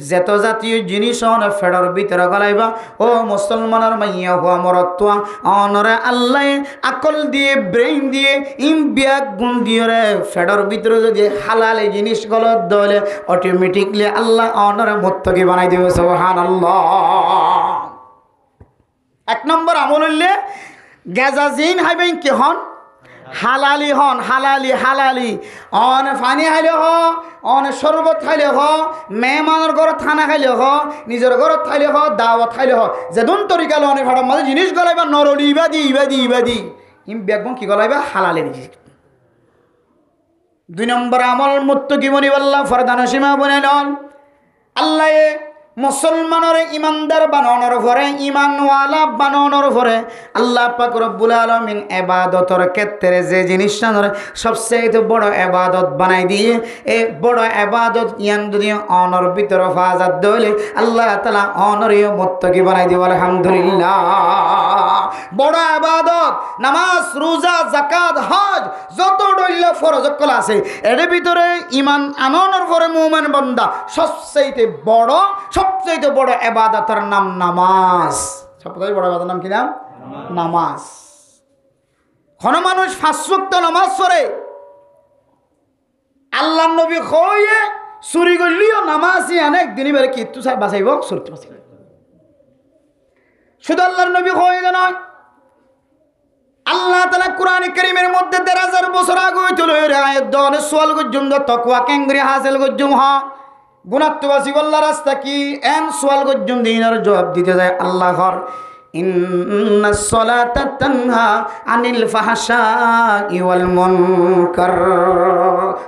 A: যেত জাতীয় জিনিস ফেডর ভিতরে গলাইবা ও মুসলমানের মাইয়া হওয়া মরত্বা অনরে আল্লাহ আকল দিয়ে ব্রেইন দিয়ে ইমবিয়াক গুণ দিয়ে রে ফেডর ভিতরে যদি হালাল জিনিস গলত দলে অটোমেটিকলি আল্লাহ অনরে মুত্তাকি বানাই দিবে সুবহানাল্লাহ। এক নম্বর আমল হইলে গেজাজিন হাইবেন কি হন হালালি হন হালালি হালালি অন ফানি খাইলে হ অন শরবত খাইলে হ মেহমানের ঘরত খানা খাইলে হ নিজের ঘরত খাইলে হ দাওয়াত খাইলে হ যেদন তরিকা লো অনেক ভাড়ার মাঝে জিনিস গলাইবা নরলি ইবাদি ইম বেগম কি গলাইবা হালালি জিনিস। 2 নম্বর আমল মুত্তাকি বনিবাল্লাহ ফরদান সীমা বনে নন আল্লাহ মুসলমানের ইমানদার বানানোর পরে ইমানওয়ালা বানানোর পরে আল্লাহ পাক রব্বুল আলামিন ইবাদতের ক্ষেত্রে যে জিনিসটা সবচেয়ে বড় ইবাদত বানাই দিয়ে এই বড় ইবাদত ইয়ান যদি অনর ভিতরে ফাজাত দলে আল্লাহ তাআলা অনরিয় মুত্তাকি বানাই দিব আলহামদুলিল্লাহ। বড় ইবাদত নামাজ রোজা যাকাত হজ যত ডইলা ফরজ কল আছে এর ভিতরে ঈমান আনানোর পরে মুমিন বান্দা সবচেয়ে বড় ইবাদতের নাম নামাজ। সবচেয়ে বড় ইবাদতের নাম কি নাম? নামাজ। কোন মানুষ 5 ওয়াক্ত নামাজ পড়ে আল্লাহর নবী কইয়ে চুরি করলিও নামাজই অনেক দিনই বেরে কিত্তু সাহেব বাঁচাইব চুরি বাঁচাইব। শুধু আল্লাহর নবী কইয়ে নয় আল্লাহ তাআলা কোরআন কারীমের মধ্যে 1000 বছর আগে হইছিল এর আয়াত দনে সোয়াল গজ্জুম তাকওয়া কেঙ্গরি হাসিল গজ্জুম হ গুনাহবাসী আল্লাহর রাস্তা কি এন সোয়াল গজ্জুম দিনের জবাব দিতে যায় আল্লাহর ইন্নাস সালাতা তানহা আনিল ফাহশাই ওয়াল মুনকার।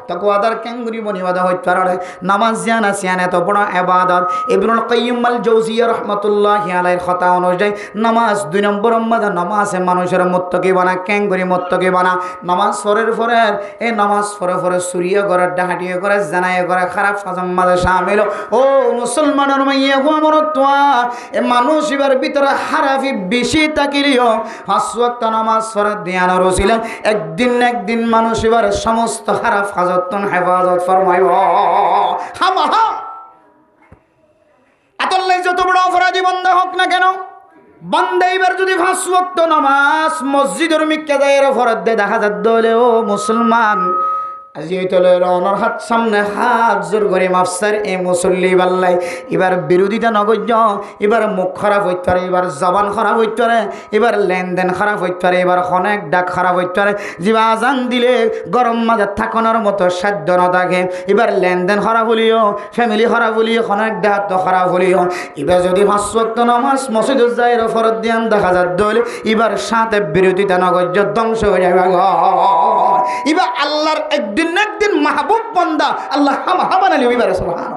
A: তাকওয়াদার কেঙ্গরি বনিবাদা হইত পারে নামাজ জানা সিয়ানে তো বড় ইবাদত। ইবনুল কাইয়্যিম আল জাওজিয়া রাহমাতুল্লাহি আলাইহির কথা অনুযায়ী নামাজ 2 নম্বর মধ্যে নামাজে মানুষের মুত্তাকি বানা কেঙ্গরি মুত্তাকি বানা। নামাজ পড়ের পরে এই নামাজ পড়ে সুরিয়া করে ডাহাটিয়ে করে জানায়ে করে খারাপ কাজের মাঝে শামিল। ও মুসলমানের মাইয়া গো আমার তোয়া এ মানুষ এর ভিতরে হারাফি বেশি তাকিলিও 5 ওয়াক্ত নামাজ পড়ে দিয়ানো রসিলা একদিন মানুষ এবার সমস্ত খারাপ কাজতন হেফাজত ফরমাইব। হামাহা আতল্লাই যত বড় অপরাধী বান্দা হোক না কেন বান্দা এবার যদি 5 ওয়াক্ত নামাজ মসজিদের মিক্কা যায় ফরদ দে দেখা যাত দলে ও মুসলমান আজি তলে রনর হাত সামনে হাত জোর করে মাফসার এ মুসল্লি বাল্লাই এবার বিরোধিতা নগজ্য এবার মুখ খারাপ হইতে পারে এবার জবান খারাপ হইতে পারে এবার লেনদেন খারাপ হইতে পারে এবার অনেক ডাক খারাপ হইতে পারে জিবা আজান দিলে গরম মাঝে থাকানোর মতো সাধ্য না থাকে এবার লেনদেন খারাপ হলিও ফ্যামিলি খারাপ হলিও অনেক ডাক তো খারাপ হলিও এবার যদি 5 ওয়াক্ত নামাজ মসজিদ যায় ফরদ দিয়ান দেখা যাত দলে এবার সাথে বিরোধিতা নগজ্য ধ্বংস হয়ে যাবে এবার আল্লাহর একদিন মাহবুব বান্দা আল্লাহ হামা বানালি এবার সুবহানাল্লাহ।